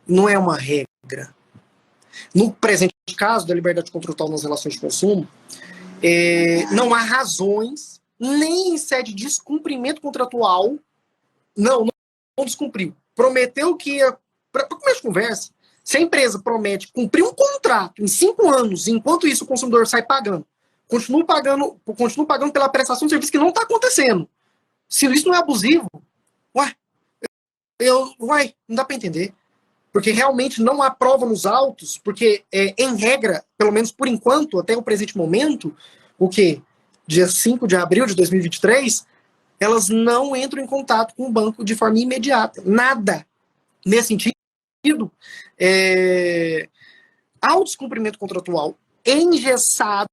Não é uma regra. No presente caso da liberdade contratual nas relações de consumo, não há razões, nem em sede de descumprimento contratual, não descumpriu. Prometeu que ia... Para começo de conversa, se a empresa promete cumprir um contrato em 5 anos, enquanto isso o consumidor sai pagando, continua pagando pela prestação de serviço que não está acontecendo. Se isso não é abusivo, não dá para entender. Porque realmente não há prova nos autos, porque, em regra, pelo menos por enquanto, até o presente momento, o quê? Dia 5 de abril de 2023, elas não entram em contato com o banco de forma imediata. Nada. Nesse sentido, há o descumprimento contratual engessado,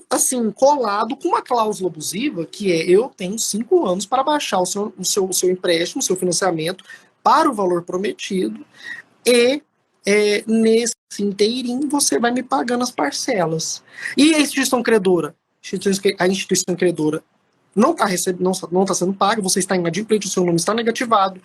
assim, colado com uma cláusula abusiva, que eu tenho 5 anos para baixar o seu empréstimo, o seu financiamento, para o valor prometido, e nesse inteirinho você vai me pagando as parcelas. E a instituição credora? A instituição credora não está sendo paga, você está inadimplente, o seu nome está negativado.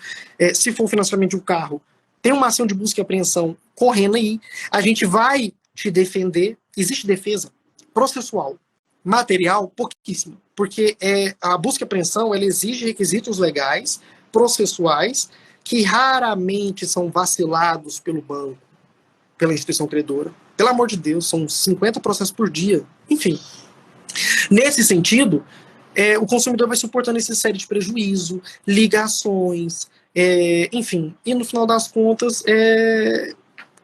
Se for o financiamento de um carro, tem uma ação de busca e apreensão correndo aí. A gente vai te defender. Existe defesa processual, material, pouquíssima. Porque a busca e apreensão ela exige requisitos legais, processuais, que raramente são vacilados pelo banco, pela instituição credora. Pelo amor de Deus, são 50 processos por dia. Enfim. Nesse sentido, o consumidor vai suportando essa série de prejuízo, ligações, enfim. E no final das contas,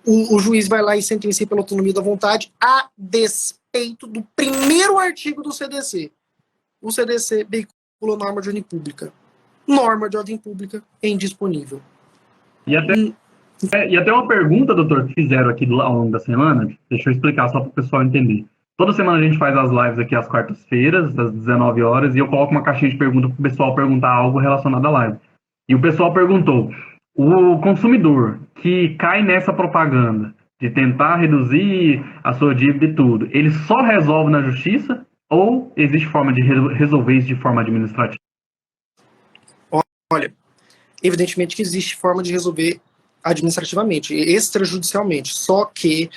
o juiz vai lá e sentencia pela autonomia da vontade a despeito do primeiro artigo do CDC. o CDC veicula norma de ordem pública. Norma de ordem pública é indisponível. E até uma pergunta, doutor, que fizeram aqui ao longo da semana, deixa eu explicar só para o pessoal entender. Toda semana a gente faz as lives aqui às quartas-feiras, às 19 horas, e eu coloco uma caixinha de perguntas para o pessoal perguntar algo relacionado à live. E o pessoal perguntou, o consumidor que cai nessa propaganda de tentar reduzir a sua dívida e tudo, ele só resolve na justiça ou existe forma de resolver isso de forma administrativa? Olha, evidentemente que existe forma de resolver administrativamente, extrajudicialmente, só que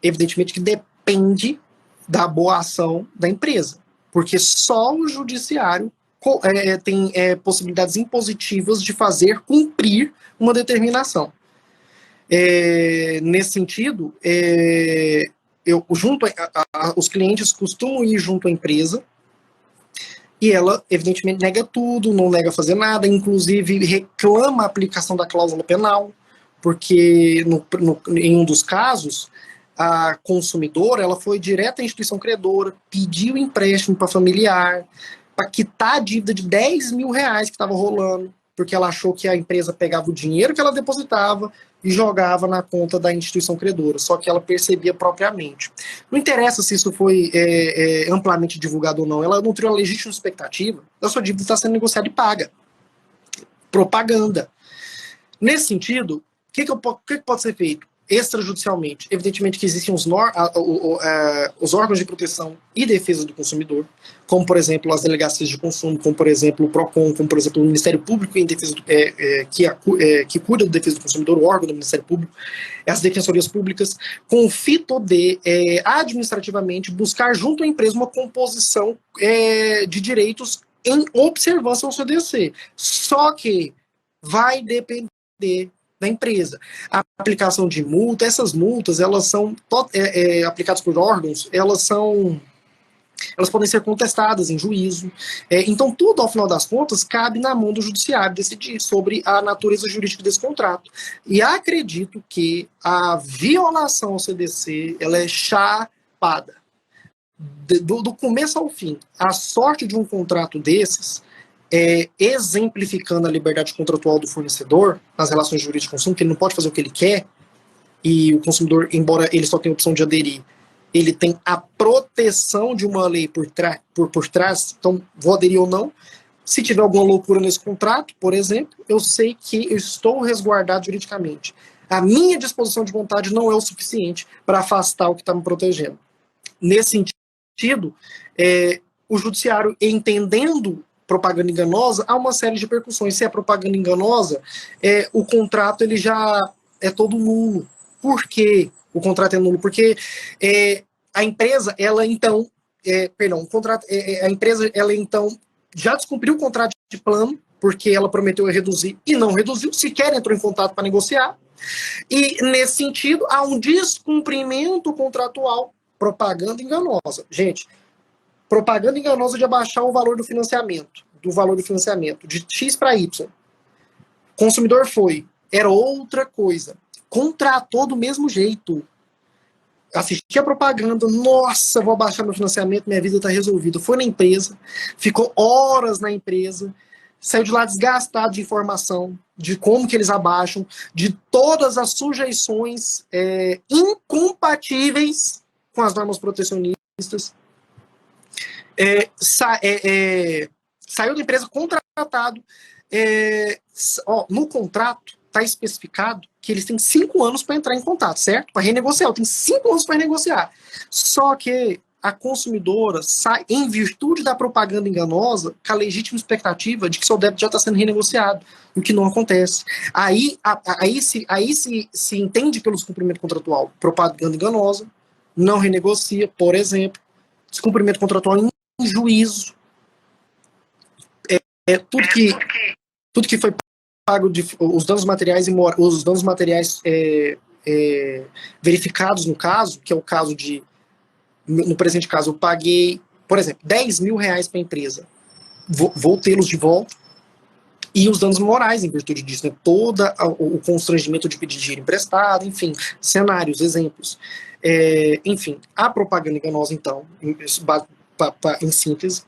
evidentemente que depende da boa ação da empresa, porque só o judiciário tem possibilidades impositivas de fazer cumprir uma determinação. Nesse sentido, os clientes costumam ir junto à empresa e ela, evidentemente, nega tudo, não nega fazer nada, inclusive reclama a aplicação da cláusula penal, porque em um dos casos, a consumidora ela foi direto à instituição credora, pediu empréstimo para familiar, para quitar a dívida de 10 mil reais que estava rolando, porque ela achou que a empresa pegava o dinheiro que ela depositava e jogava na conta da instituição credora, só que ela percebia propriamente. Não interessa se isso foi amplamente divulgado ou não, ela nutriu a legítima expectativa da sua dívida estar sendo negociada e paga. Propaganda. Nesse sentido, o que pode ser feito extrajudicialmente? Evidentemente que existem os órgãos de proteção e defesa do consumidor, como, por exemplo, as delegacias de consumo, como, por exemplo, o PROCON, como, por exemplo, o Ministério Público em defesa que cuida da defesa do consumidor, o órgão do Ministério Público, as defensorias públicas, com o fito de, administrativamente, buscar junto à empresa uma composição de direitos em observância ao CDC. Só que vai depender da empresa. A aplicação de multa, essas multas, elas são aplicadas por órgãos, elas podem ser contestadas em juízo. Então, tudo, ao final das contas, cabe na mão do judiciário decidir sobre a natureza jurídica desse contrato. E acredito que a violação ao CDC, ela é chapada. Do começo ao fim. A sorte de um contrato desses, exemplificando a liberdade contratual do fornecedor nas relações de jurídico de consumo, que ele não pode fazer o que ele quer, e o consumidor, embora ele só tenha a opção de aderir, ele tem a proteção de uma lei por trás, então vou aderir ou não. Se tiver alguma loucura nesse contrato, por exemplo, eu sei que eu estou resguardado juridicamente. A minha disposição de vontade não é o suficiente para afastar o que está me protegendo. Nesse sentido, o judiciário, entendendo propaganda enganosa, há uma série de repercussões. Se é propaganda enganosa, o contrato ele já é todo nulo. Por quê? O contrato é nulo? Porque a empresa, ela então, a empresa, ela então já descumpriu o contrato de plano, porque ela prometeu reduzir e não reduziu, sequer entrou em contato para negociar. E, nesse sentido, há um descumprimento contratual, propaganda enganosa. Gente, propaganda enganosa de abaixar o valor do financiamento, de X para Y. Consumidor era outra coisa. Contratou do mesmo jeito. Assisti a propaganda, nossa, vou abaixar meu financiamento, minha vida está resolvida. Foi na empresa, ficou horas na empresa, saiu de lá desgastado de informação, de como que eles abaixam, de todas as sujeições incompatíveis com as normas protecionistas. Saiu da empresa contratado. No contrato está especificado que eles têm 5 anos para entrar em contato, certo? Para renegociar. Tem 5 anos para renegociar. Só que a consumidora sai, em virtude da propaganda enganosa, com a legítima expectativa de que seu débito já está sendo renegociado, o que não acontece. Aí se entende pelo descumprimento contratual propaganda enganosa, não renegocia, por exemplo, descumprimento contratual em juízo. Tudo que foi pago, os danos materiais verificados no caso, que é o caso no presente caso, eu paguei, por exemplo, 10 mil reais para a empresa. Vou tê-los de volta. E os danos morais em virtude disso, né? Todo o constrangimento de pedir dinheiro emprestado, enfim, cenários, exemplos. Enfim, a propaganda enganosa, então, em síntese,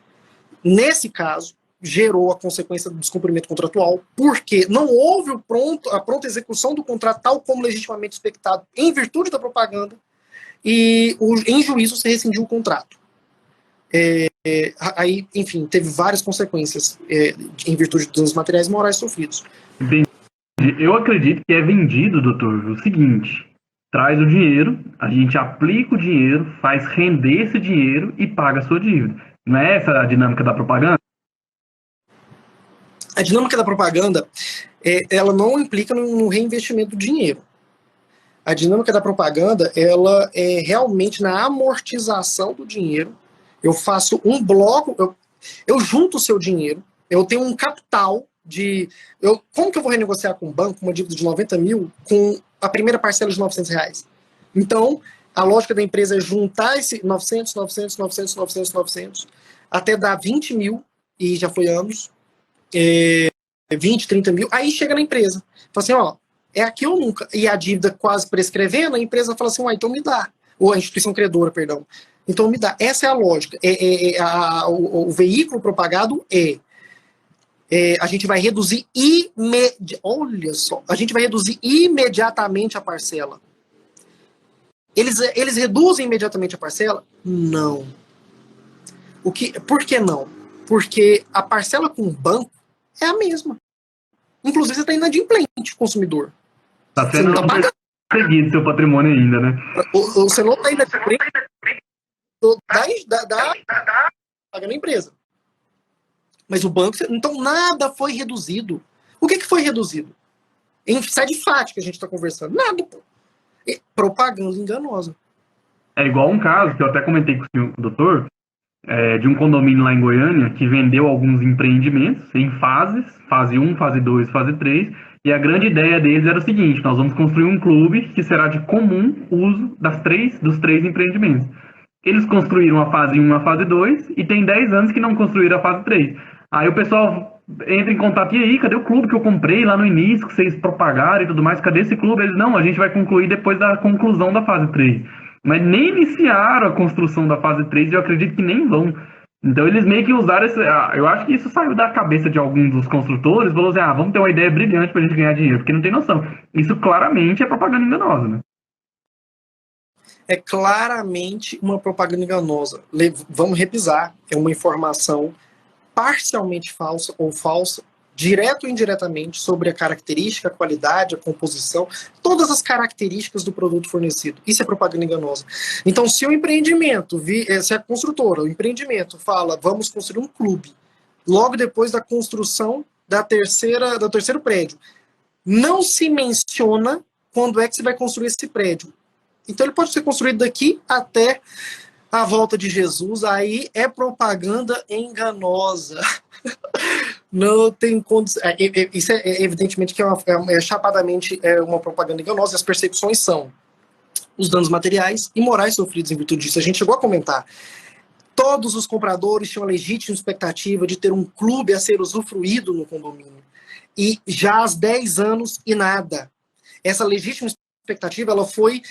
nesse caso, gerou a consequência do descumprimento contratual, porque não houve a pronta execução do contrato tal como legitimamente expectado em virtude da propaganda, e em juízo se rescindiu o contrato. Aí, enfim, teve várias consequências em virtude dos materiais morais sofridos. Entendi. Eu acredito que é vendido, doutor, o seguinte: traz o dinheiro, a gente aplica o dinheiro, faz render esse dinheiro e paga a sua dívida. Não é essa a dinâmica da propaganda? A dinâmica da propaganda, ela não implica no reinvestimento do dinheiro. A dinâmica da propaganda, ela é realmente na amortização do dinheiro. Eu faço um bloco, eu junto o seu dinheiro, eu tenho um capital como que eu vou renegociar com o banco uma dívida de 90 mil com a primeira parcela de R$900? Então, a lógica da empresa é juntar esse 900, até dar 20 mil, e já foi anos, 20, 30 mil, aí chega na empresa. Fala assim, ó, é aqui ou nunca. E a dívida quase prescrevendo, a empresa fala assim, então me dá. Ou a instituição credora, perdão. Então me dá. Essa é a lógica. O veículo propagado a gente vai reduzir olha só, a gente vai reduzir imediatamente a parcela. Eles reduzem imediatamente a parcela? Não. Por que não? Porque a parcela com o banco é a mesma. Inclusive, você está inadimplente, consumidor. Está sendo perseguido seu patrimônio ainda, né? Você não está inadimplente pagando a empresa. Mas o banco... Então, nada foi reduzido. O que foi reduzido? Em sede FAT que a gente está conversando. Nada, pô. Propaganda enganosa. É igual um caso que eu até comentei com o doutor, de um condomínio lá em Goiânia, que vendeu alguns empreendimentos em fases, fase 1, fase 2, fase 3, e a grande ideia deles era o seguinte: nós vamos construir um clube que será de comum uso dos três empreendimentos. Eles construíram a fase 1 e a fase 2, e tem 10 anos que não construíram a fase 3. Aí o pessoal entra em contato, e aí, cadê o clube que eu comprei lá no início, que vocês propagaram e tudo mais, cadê esse clube? Eles, não, a gente vai concluir depois da conclusão da fase 3. Mas nem iniciaram a construção da fase 3 e eu acredito que nem vão. Então eles meio que usaram eu acho que isso saiu da cabeça de alguns dos construtores, falou assim, vamos ter uma ideia brilhante pra gente ganhar dinheiro, porque não tem noção. Isso claramente é propaganda enganosa, né? É claramente uma propaganda enganosa. Vamos repisar. É uma informação parcialmente falsa ou falsa, direto ou indiretamente, sobre a característica, a qualidade, a composição, todas as características do produto fornecido. Isso é propaganda enganosa. Então, se o empreendimento, se a construtora, o empreendimento fala, vamos construir um clube, logo depois da construção do terceiro prédio, não se menciona quando é que você vai construir esse prédio. Então, ele pode ser construído daqui até a volta de Jesus, aí é propaganda enganosa. Não tem condição. Isso evidentemente que chapadamente uma propaganda enganosa. As percepções são os danos materiais e morais sofridos em virtude disso. A gente chegou a comentar. Todos os compradores tinham a legítima expectativa de ter um clube a ser usufruído no condomínio. E já há 10 anos e nada. Essa legítima expectativa ela foi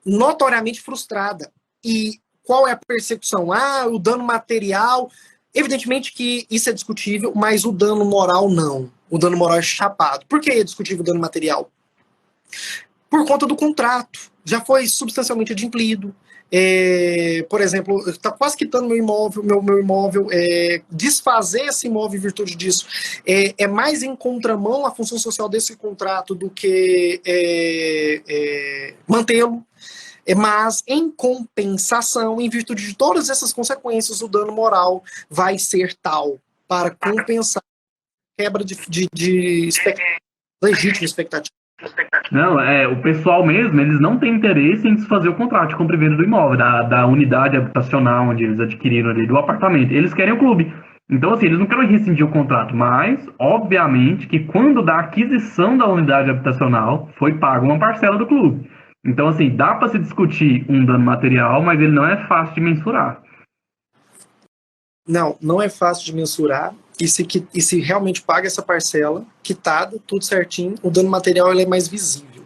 notoriamente frustrada. E qual é a percepção? O dano material... Evidentemente que isso é discutível, mas o dano moral não. O dano moral é chapado. Por que é discutível o dano material? Por conta do contrato. Já foi substancialmente adimplido. Por exemplo, está quase quitando meu imóvel, desfazer esse imóvel em virtude disso é mais em contramão à função social desse contrato do que mantê-lo. Mas, em compensação, em virtude de todas essas consequências, o dano moral vai ser tal para compensar a quebra de legítima expectativa. Não, o pessoal mesmo, eles não têm interesse em desfazer o contrato de compra e venda do imóvel, da unidade habitacional onde eles adquiriram ali, do apartamento. Eles querem o clube. Então, assim, eles não querem rescindir o contrato, mas, obviamente, que quando da aquisição da unidade habitacional, foi paga uma parcela do clube. Então, assim, dá para se discutir um dano material, mas ele não é fácil de mensurar. Não é fácil de mensurar. E se realmente paga essa parcela, quitada, tudo certinho, o dano material ele é mais visível.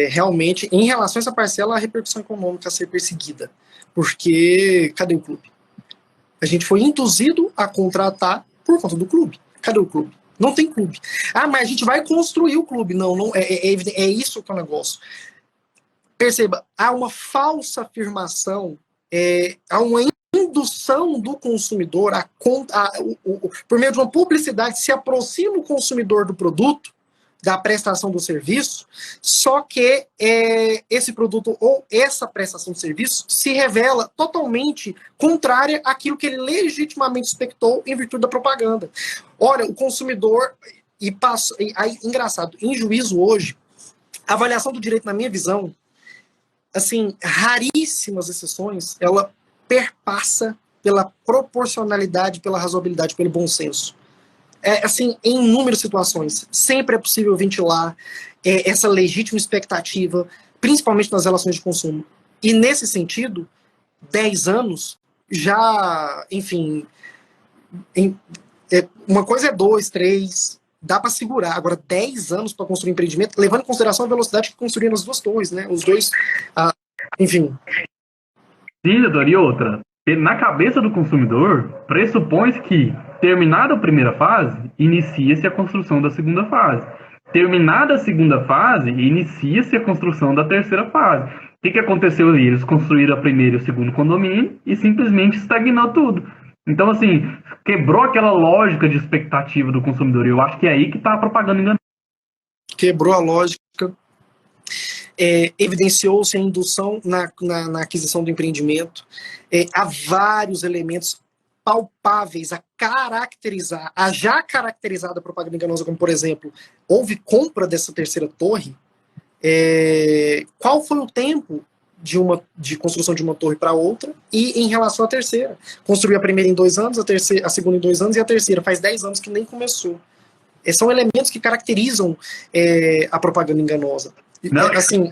Realmente, em relação a essa parcela, a repercussão econômica a ser perseguida. Porque, cadê o clube? A gente foi induzido a contratar por conta do clube. Cadê o clube? Não tem clube. Ah, mas a gente vai construir o clube. Não é isso que é o negócio. Perceba, há uma falsa afirmação, há uma indução do consumidor por meio de uma publicidade, se aproxima o consumidor do produto, da prestação do serviço, só que esse produto ou essa prestação de serviço se revela totalmente contrária àquilo que ele legitimamente expectou em virtude da propaganda. Olha, o consumidor, engraçado, em juízo hoje, a avaliação do direito, na minha visão, assim, raríssimas exceções, ela perpassa pela proporcionalidade, pela razoabilidade, pelo bom senso. Assim, em inúmeras situações, sempre é possível ventilar essa legítima expectativa, principalmente nas relações de consumo. E, nesse sentido, 10 anos já, enfim, uma coisa é 2, 3, dá para segurar. Agora, 10 anos para construir um empreendimento, levando em consideração a velocidade que construíram as duas torres, né? Os dois, enfim. Sim, doutor, e outra. Na cabeça do consumidor, pressupõe que, terminada a primeira fase, inicia-se a construção da segunda fase. Terminada a segunda fase, inicia-se a construção da terceira fase. O que aconteceu ali? Eles construíram a primeira e o segundo condomínio e simplesmente estagnou tudo. Então, assim, quebrou aquela lógica de expectativa do consumidor. Eu acho que é aí que está a propaganda enganosa. Quebrou a lógica. Evidenciou-se a indução na aquisição do empreendimento. Há vários elementos palpáveis a caracterizar, a já caracterizada propaganda enganosa, como, por exemplo, houve compra dessa terceira torre. Qual foi o tempo de construção de uma torre para outra e em relação à terceira? Construiu a primeira em 2 anos, a segunda em 2 anos e a terceira faz 10 anos que nem começou. São elementos que caracterizam a propaganda enganosa. Não, assim,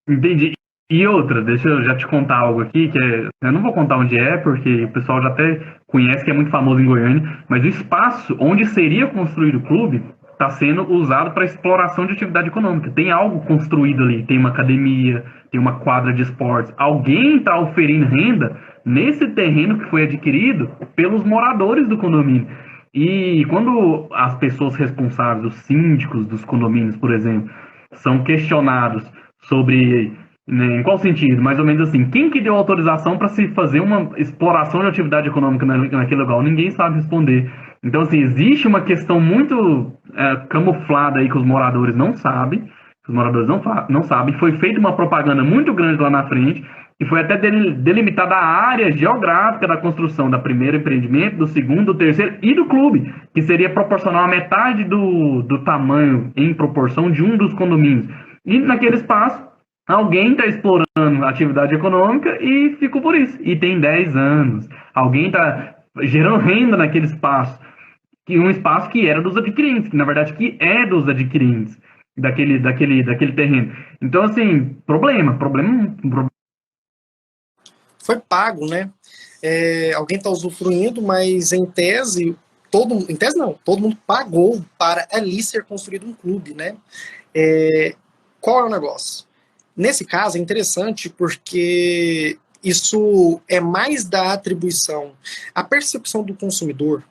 entendi. E outra, deixa eu já te contar algo aqui, que eu não vou contar onde é, porque o pessoal já até conhece, que é muito famoso em Goiânia, mas o espaço onde seria construído o clube está sendo usado para exploração de atividade econômica. Tem algo construído ali, tem uma academia, tem uma quadra de esportes. Alguém está oferindo renda nesse terreno que foi adquirido pelos moradores do condomínio. E quando as pessoas responsáveis, os síndicos dos condomínios, por exemplo, são questionados sobre, né, em qual sentido? Mais ou menos assim, quem que deu autorização para se fazer uma exploração de atividade econômica naquele lugar? Ninguém sabe responder. Então, assim, existe uma questão muito camuflada aí que os moradores não sabem, não sabem. Foi feita uma propaganda muito grande lá na frente, e foi até delimitada a área geográfica da construção da primeira empreendimento, do segundo, do terceiro e do clube, que seria proporcional a metade do tamanho em proporção de um dos condomínios. E naquele espaço, alguém está explorando a atividade econômica e ficou por isso. E tem 10 anos. Alguém está gerando renda naquele espaço. Um espaço que era dos adquirentes, que na verdade que é dos adquirentes daquele terreno. Então, assim, problema. Foi pago, né? Alguém está usufruindo, mas em tese todo mundo pagou para ali ser construído um clube, né? Qual é o negócio? Nesse caso é interessante porque isso é mais da atribuição, a percepção do consumidor,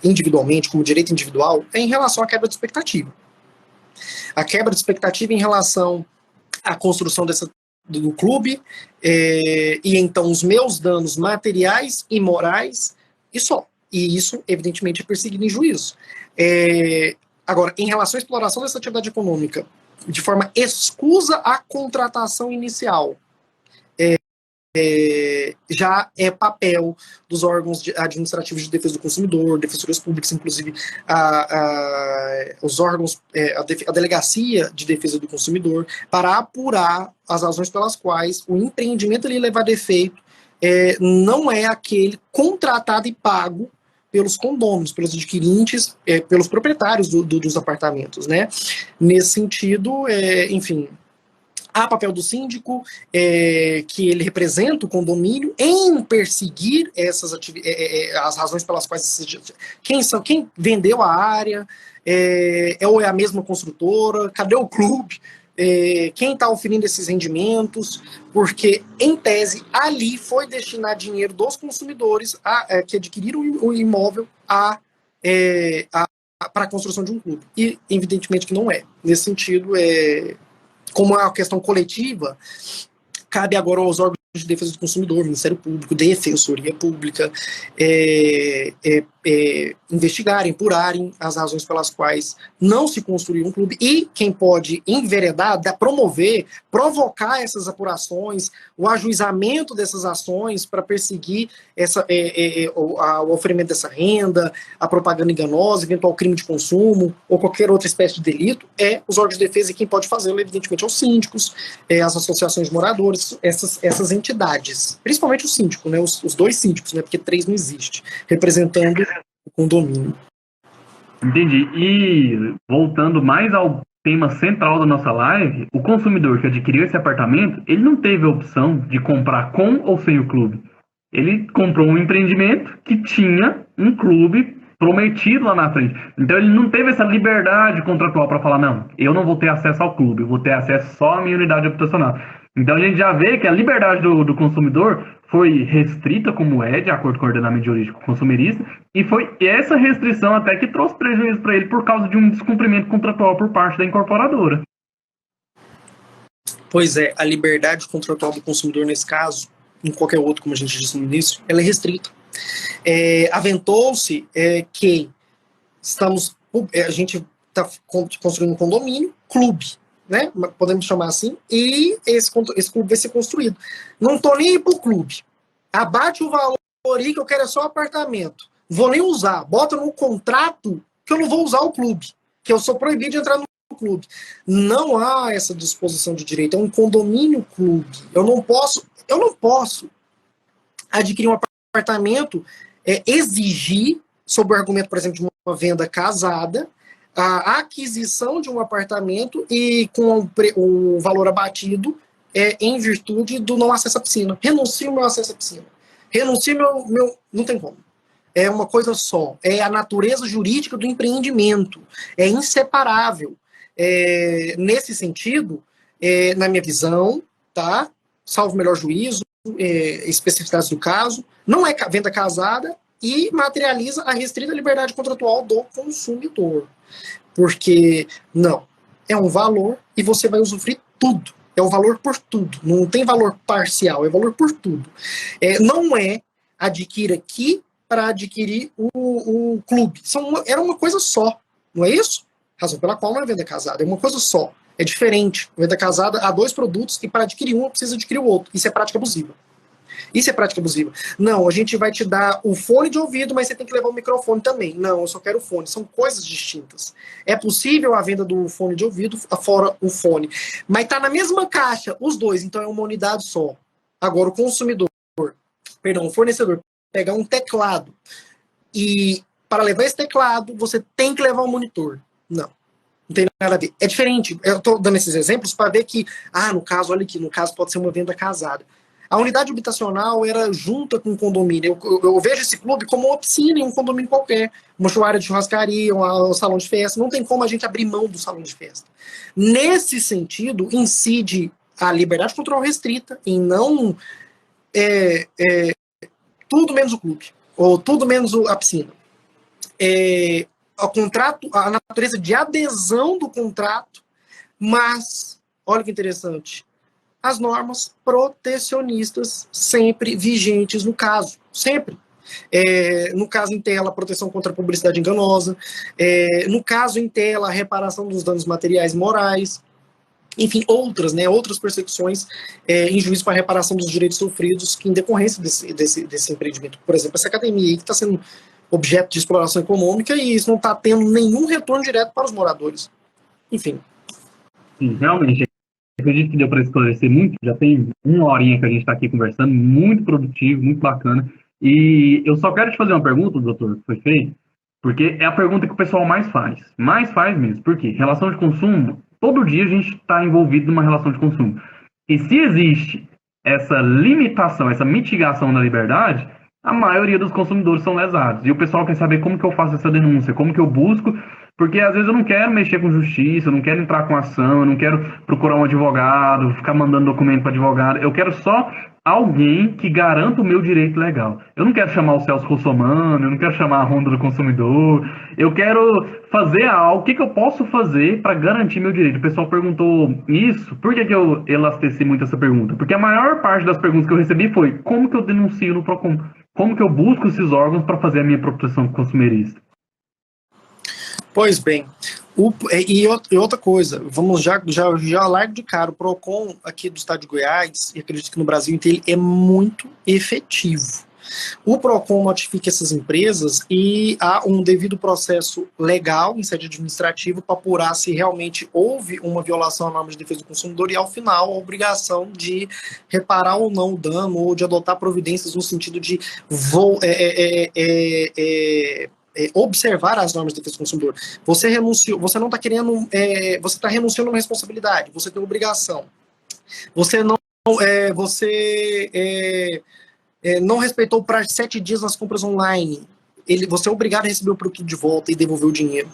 individualmente, como direito individual, em relação à quebra de expectativa. A quebra de expectativa em relação à construção do clube, e então os meus danos materiais e morais, e só. E isso, evidentemente, é perseguido em juízo. Agora, em relação à exploração dessa atividade econômica, de forma escusa à contratação inicial, já é papel dos órgãos administrativos de defesa do consumidor, defensores públicos, inclusive os órgãos, a delegacia de defesa do consumidor, para apurar as razões pelas quais o empreendimento ali levar defeito não é aquele contratado e pago pelos condôminos, pelos adquirentes, pelos proprietários dos apartamentos, né? Nesse sentido, enfim, há papel do síndico, que ele representa o condomínio, em perseguir as razões pelas quais quem vendeu a área, ou é a mesma construtora, cadê o clube? quem está oferindo esses rendimentos, porque, em tese, ali foi destinar dinheiro dos consumidores que adquiriram o imóvel para a construção de um clube. E, evidentemente, que não é. Nesse sentido, como é uma questão coletiva, cabe agora aos órgãos de defesa do consumidor, Ministério Público, Defensoria Pública, investigarem, apurarem as razões pelas quais não se construiu um clube e quem pode enveredar, promover, provocar essas apurações, o ajuizamento dessas ações para perseguir o oferimento dessa renda, a propaganda enganosa, eventual crime de consumo ou qualquer outra espécie de delito, os órgãos de defesa e quem pode fazê-lo, evidentemente, aos síndicos, as associações de moradores, essas entidades, principalmente o síndico, né, os dois síndicos, né, porque 3 não existe, representando o condomínio. Entendi. E voltando mais ao tema central da nossa live, o consumidor que adquiriu esse apartamento, ele não teve a opção de comprar com ou sem o clube. Ele comprou um empreendimento que tinha um clube prometido lá na frente. Então ele não teve essa liberdade contratual para falar, não, eu não vou ter acesso ao clube, eu vou ter acesso só à minha unidade habitacional. Então a gente já vê que a liberdade do consumidor foi restrita, como de acordo com o ordenamento jurídico consumerista, e foi essa restrição até que trouxe prejuízo para ele por causa de um descumprimento contratual por parte da incorporadora. Pois é, a liberdade contratual do consumidor nesse caso, em qualquer outro, como a gente disse no início, ela é restrita. Aventou-se que a gente está construindo um condomínio, clube, né? Podemos chamar assim, e esse clube vai ser construído. Não estou nem aí para o clube. Abate o valor aí que eu quero só apartamento. Vou nem usar. Bota no contrato que eu não vou usar o clube, que eu sou proibido de entrar no clube. Não há essa disposição de direito. É um condomínio clube. Eu não posso adquirir um apartamento, exigir, sob o argumento, por exemplo, de uma venda casada, a aquisição de um apartamento e com o valor abatido em virtude do não acesso à piscina. Renuncio meu acesso à piscina. Renuncio meu... Não tem como. É uma coisa só. É a natureza jurídica do empreendimento. É inseparável. Nesse sentido, na minha visão, tá? Salvo o melhor juízo, especificidades do caso, não é venda casada e materializa a restrita liberdade contratual do consumidor. Porque, não, é um valor e você vai usufruir tudo. É o valor por tudo. Não tem valor parcial, é valor por tudo. Não adquira aqui para adquirir o clube. Era uma coisa só, não é isso? Razão pela qual não é venda casada, é uma coisa só. É diferente. Venda casada há 2 produtos e para adquirir um, precisa adquirir o outro. Isso é prática abusiva. Isso é prática abusiva. Não, a gente vai te dar o fone de ouvido, mas você tem que levar o microfone também. Não, eu só quero o fone. São coisas distintas. É possível a venda do fone de ouvido, fora o fone. Mas está na mesma caixa, os dois, então é uma unidade só. Agora, o fornecedor, pegar um teclado e para levar esse teclado, você tem que levar um monitor. Não tem nada a ver. É diferente. Eu estou dando esses exemplos para ver que, no caso, olha aqui, no caso pode ser uma venda casada. A unidade habitacional era junta com o condomínio. Eu vejo esse clube como uma piscina em um condomínio qualquer. Uma área de churrascaria, um salão de festa. Não tem como a gente abrir mão do salão de festa. Nesse sentido, incide a liberdade control restrita em não tudo menos o clube. Ou tudo menos a piscina. A natureza de adesão do contrato, mas, olha que interessante, as normas protecionistas sempre vigentes no caso, sempre. No caso em tela, proteção contra a publicidade enganosa, no caso em tela, a reparação dos danos materiais e morais, enfim, outras persecuções em juízo para reparação dos direitos sofridos que em decorrência desse empreendimento. Por exemplo, essa academia aí que está sendo objeto de exploração econômica e isso não está tendo nenhum retorno direto para os moradores. Enfim. Sim, realmente. Acredito que deu para esclarecer muito. Já tem 1 horinha que a gente está aqui conversando, muito produtivo, muito bacana. E eu só quero te fazer uma pergunta, doutor, que foi feita, porque é a pergunta que o pessoal mais faz. Mais faz mesmo. Por quê? Relação de consumo, todo dia a gente está envolvido numa relação de consumo. E se existe essa limitação, essa mitigação da liberdade, a maioria dos consumidores são lesados. E o pessoal quer saber como que eu faço essa denúncia, como que eu busco Porque às vezes eu não quero mexer com justiça, eu não quero entrar com ação, eu não quero procurar um advogado, ficar mandando documento para advogado. Eu quero só alguém que garanta o meu direito legal. Eu não quero chamar o Celso Russomano, eu não quero chamar a Ronda do Consumidor. Eu quero fazer algo. O que, que eu posso fazer para garantir meu direito? O pessoal perguntou isso. Por que, que eu elasteci muito essa pergunta? Porque a maior parte das perguntas que eu recebi foi: como que eu denuncio no Procon? Como que eu busco esses órgãos para fazer a minha proteção consumerista? Pois bem, e outra coisa, vamos já largo de cara, o PROCON aqui do estado de Goiás, e acredito que no Brasil inteiro, é muito efetivo. O PROCON notifica essas empresas e há um devido processo legal em sede administrativa para apurar se realmente houve uma violação à norma de defesa do consumidor e, ao final, a obrigação de reparar ou não o dano ou de adotar providências no sentido de observar as normas de defesa do consumidor. Você renunciou, você não está querendo, você está renunciando a uma responsabilidade, você tem uma obrigação. Você não, não respeitou o prazo de 7 dias nas compras online. Você é obrigado a receber o produto de volta e devolver o dinheiro.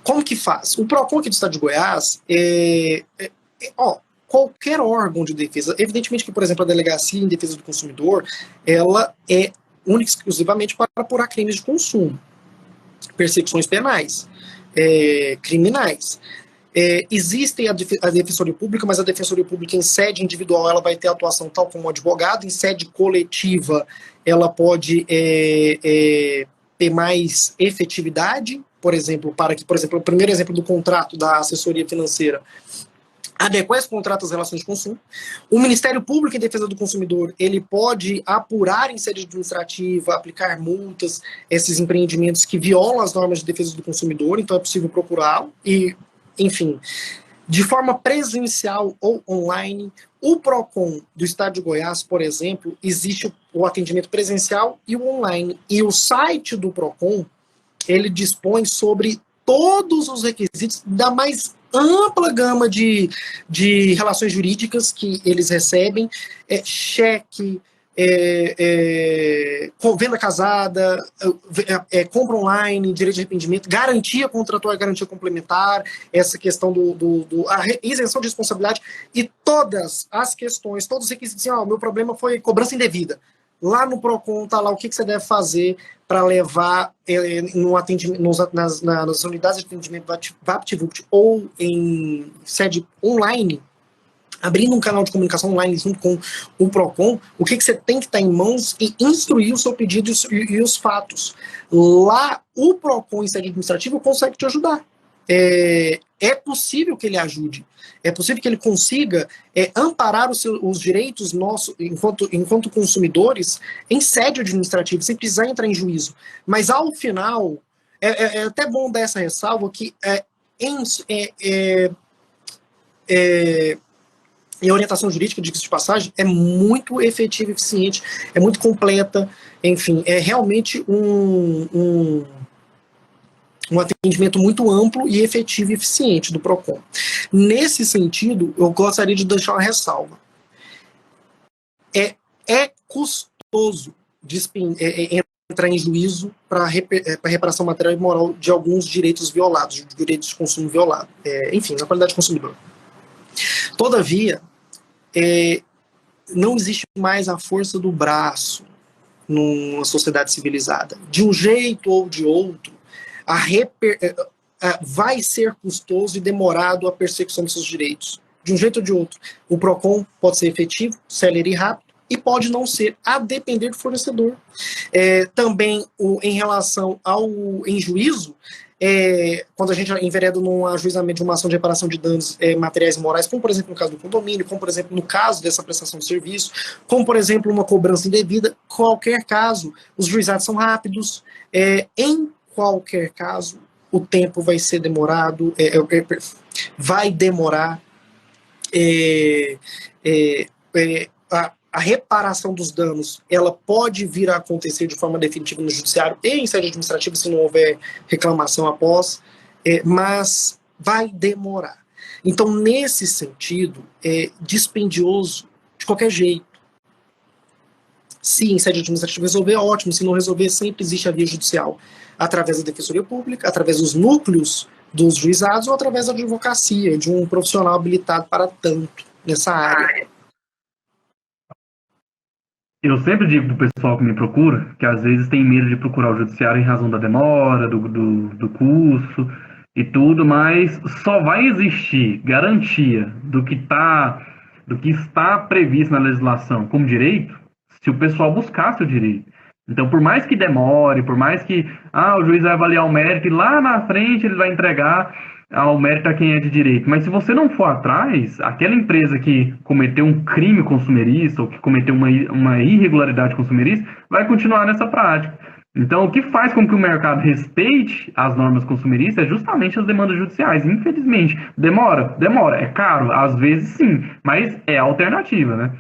Como que faz? O PROCON aqui do estado de Goiás, qualquer órgão de defesa, evidentemente que, por exemplo, a Delegacia em Defesa do Consumidor, ela é única e exclusivamente para apurar crimes de consumo, persecuções penais, criminais. Existe a Defensoria Pública, mas a Defensoria Pública em sede individual ela vai ter atuação tal como advogado, em sede coletiva ela pode ter mais efetividade, por exemplo, o primeiro exemplo do contrato da assessoria financeira, adequar esse contrato às relações de consumo. O Ministério Público em Defesa do Consumidor, ele pode apurar em sede administrativa, aplicar multas, esses empreendimentos que violam as normas de defesa do consumidor, então é possível procurá-lo. E, enfim, de forma presencial ou online, o PROCON do estado de Goiás, por exemplo, existe o atendimento presencial e o online. E o site do PROCON, ele dispõe sobre todos os requisitos da mais ampla gama de relações jurídicas que eles recebem, cheque, venda casada, compra online, direito de arrependimento, garantia contratual e garantia complementar, essa questão a isenção de responsabilidade e todas as questões, todos os requisitos, assim, meu problema foi cobrança indevida. Lá no PROCON está lá o que você deve fazer para levar no atendimento, nas unidades de atendimento VaptVupt ou em sede online, abrindo um canal de comunicação online junto com o PROCON, o que você tem que estar em mãos e instruir o seu pedido e os fatos. Lá, o PROCON em sede administrativa consegue te ajudar. É possível que ele ajude, é possível que ele consiga amparar os direitos nossos, enquanto consumidores, em sede administrativa, sem precisar entrar em juízo. Mas, ao final, é até bom dar essa ressalva que e a orientação jurídica, diga-se de passagem, é muito efetiva e eficiente, é muito completa, enfim, é realmente um atendimento muito amplo e efetivo e eficiente do PROCON. Nesse sentido, eu gostaria de deixar uma ressalva. É custoso entrar em juízo para reparação material e moral de alguns direitos violados, direitos de consumo violado, enfim, na qualidade de consumidor. Todavia, não existe mais a força do braço numa sociedade civilizada. De um jeito ou de outro, vai ser custoso e demorado a persecução dos seus direitos. De um jeito ou de outro. O PROCON pode ser efetivo, célere e rápido, e pode não ser, a depender do fornecedor. Também, em relação em juízo, quando a gente envereda num ajuizamento de uma ação de reparação de danos materiais e morais, como por exemplo no caso do condomínio, como por exemplo no caso dessa prestação de serviço, como por exemplo uma cobrança indevida, qualquer caso, os juizados são rápidos, em qualquer caso, o tempo vai ser demorado, vai demorar, a reparação dos danos, ela pode vir a acontecer de forma definitiva no judiciário e em sede administrativa se não houver reclamação após, mas vai demorar. Então, nesse sentido, é dispendioso de qualquer jeito. Se em sede administrativa resolver, ótimo. Se não resolver, sempre existe a via judicial, através da Defensoria Pública, através dos núcleos dos juizados ou através da advocacia, de um profissional habilitado para tanto nessa área. Eu sempre digo pro pessoal que me procura que às vezes tem medo de procurar o judiciário em razão da demora, do custo e tudo, mas só vai existir garantia do que está previsto na legislação como direito se o pessoal buscasse o direito. Então, por mais que demore, por mais que o juiz vai avaliar o mérito e lá na frente ele vai entregar ao mérito a quem é de direito. Mas se você não for atrás, aquela empresa que cometeu um crime consumerista ou que cometeu uma irregularidade consumerista vai continuar nessa prática. Então, o que faz com que o mercado respeite as normas consumeristas é justamente as demandas judiciais. Infelizmente, demora, é caro, às vezes sim, mas é a alternativa, né?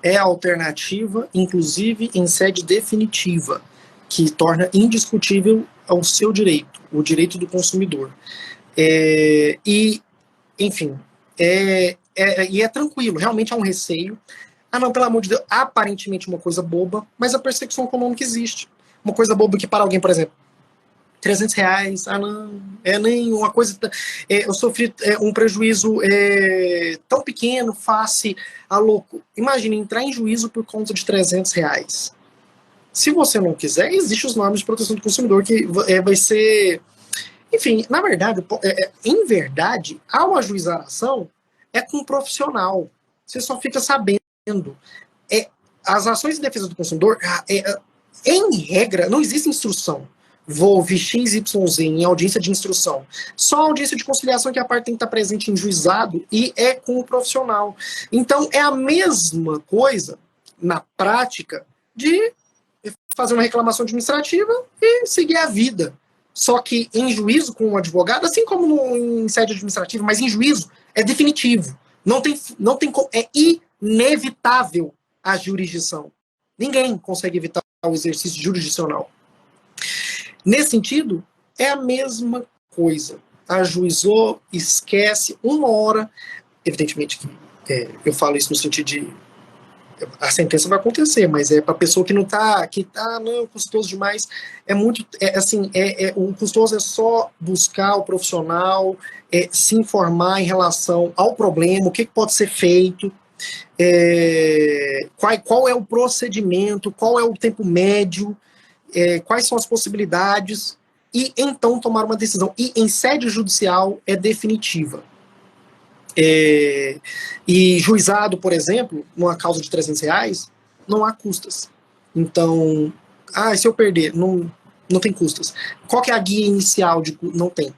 É a alternativa, inclusive em sede definitiva, que torna indiscutível o seu direito, o direito do consumidor. Enfim, e é tranquilo, realmente há um receio. Não, pelo amor de Deus, aparentemente uma coisa boba, mas a persecução econômica existe. Uma coisa boba que para alguém, por exemplo, R$300, não, nem uma coisa, eu sofri um prejuízo tão pequeno, face a louco. Imagine entrar em juízo por conta de R$300. Se você não quiser, existem os normas de proteção do consumidor que vai ser... Enfim, na verdade, em verdade, ao ajuizar a ação, é com um profissional. Você só fica sabendo. As ações de defesa do consumidor, em regra, não existe instrução. Vou XYZ em audiência de instrução. Só a audiência de conciliação que a parte tem que estar presente em juizado e é com o profissional. Então, é a mesma coisa, na prática, de fazer uma reclamação administrativa e seguir a vida. Só que em juízo com um advogado, assim como em sede administrativa, mas em juízo é definitivo. Não tem, é inevitável a jurisdição. Ninguém consegue evitar o exercício jurisdicional. Nesse sentido, é a mesma coisa. Ajuizou, esquece, uma hora. Evidentemente que eu falo isso no sentido de a sentença vai acontecer, mas é para a pessoa que não está, não, custoso demais. O custoso é só buscar o profissional, se informar em relação ao problema, o que pode ser feito, qual é o procedimento, qual é o tempo médio, quais são as possibilidades, e então tomar uma decisão. E em sede judicial é definitiva. E juizado, por exemplo, numa causa de R$300, não há custas. Então, se eu perder, não tem custas. Qual que é a guia inicial? Não tem.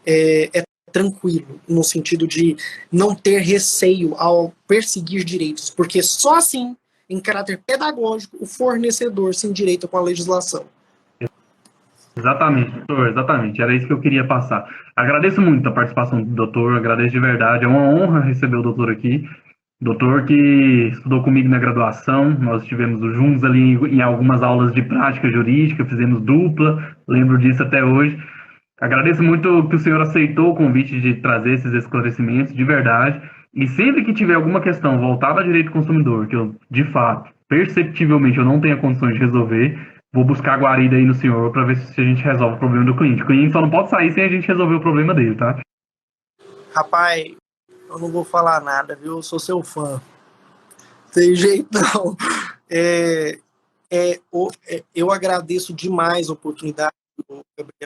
É tranquilo, no sentido de não ter receio ao perseguir direitos, porque só assim, em caráter pedagógico, o fornecedor se endireita com a legislação. Exatamente, doutor, exatamente. Era isso que eu queria passar. Agradeço muito a participação do doutor, agradeço de verdade. É uma honra receber o doutor aqui. Doutor que estudou comigo na graduação, nós estivemos juntos ali em algumas aulas de prática jurídica, fizemos dupla, lembro disso até hoje. Agradeço muito que o senhor aceitou o convite de trazer esses esclarecimentos, de verdade. E sempre que tiver alguma questão voltada a direito do consumidor, que eu, de fato, perceptivelmente, eu não tenha condições de resolver, vou buscar a guarida aí no senhor para ver se a gente resolve o problema do cliente. O cliente só não pode sair sem a gente resolver o problema dele, tá? Rapaz, eu não vou falar nada, viu? Eu sou seu fã. Tem jeito não. Eu agradeço demais a oportunidade.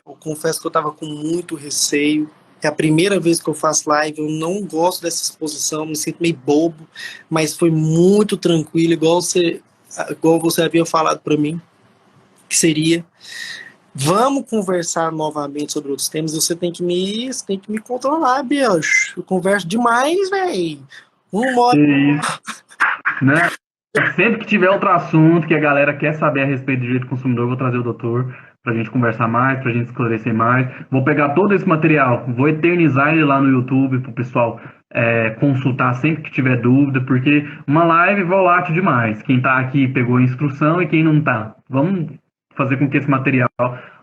Eu confesso que eu estava com muito receio. É a primeira vez que eu faço live. Eu não gosto dessa exposição, me sinto meio bobo, mas foi muito tranquilo, igual você havia falado para mim que seria. Vamos conversar novamente sobre outros temas. Você tem que me controlar, bicho. Eu converso demais, velho. Né? Sempre que tiver outro assunto que a galera quer saber a respeito do direito do consumidor, eu vou trazer o doutor pra gente conversar mais, pra gente esclarecer mais. Vou pegar todo esse material, vou eternizar ele lá no YouTube pro pessoal consultar sempre que tiver dúvida, porque uma live volátil demais. Quem tá aqui pegou a instrução e quem não tá. Vamos fazer com que esse material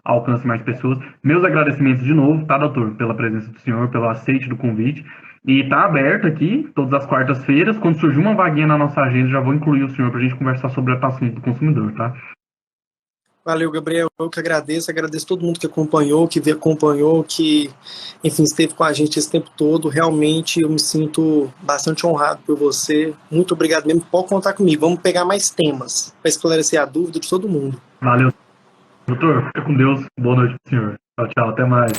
alcance mais pessoas. Meus agradecimentos de novo, tá, doutor, pela presença do senhor, pelo aceite do convite. E tá aberto aqui, todas as quartas-feiras. Quando surgir uma vaguinha na nossa agenda, já vou incluir o senhor pra gente conversar sobre o assunto do consumidor, tá? Valeu, Gabriel. Eu que agradeço todo mundo que acompanhou, que, enfim, esteve com a gente esse tempo todo. Realmente eu me sinto bastante honrado por você. Muito obrigado mesmo. Pode contar comigo. Vamos pegar mais temas para esclarecer a dúvida de todo mundo. Valeu, doutor. Fica com Deus. Boa noite pro senhor. Tchau, tchau. Até mais.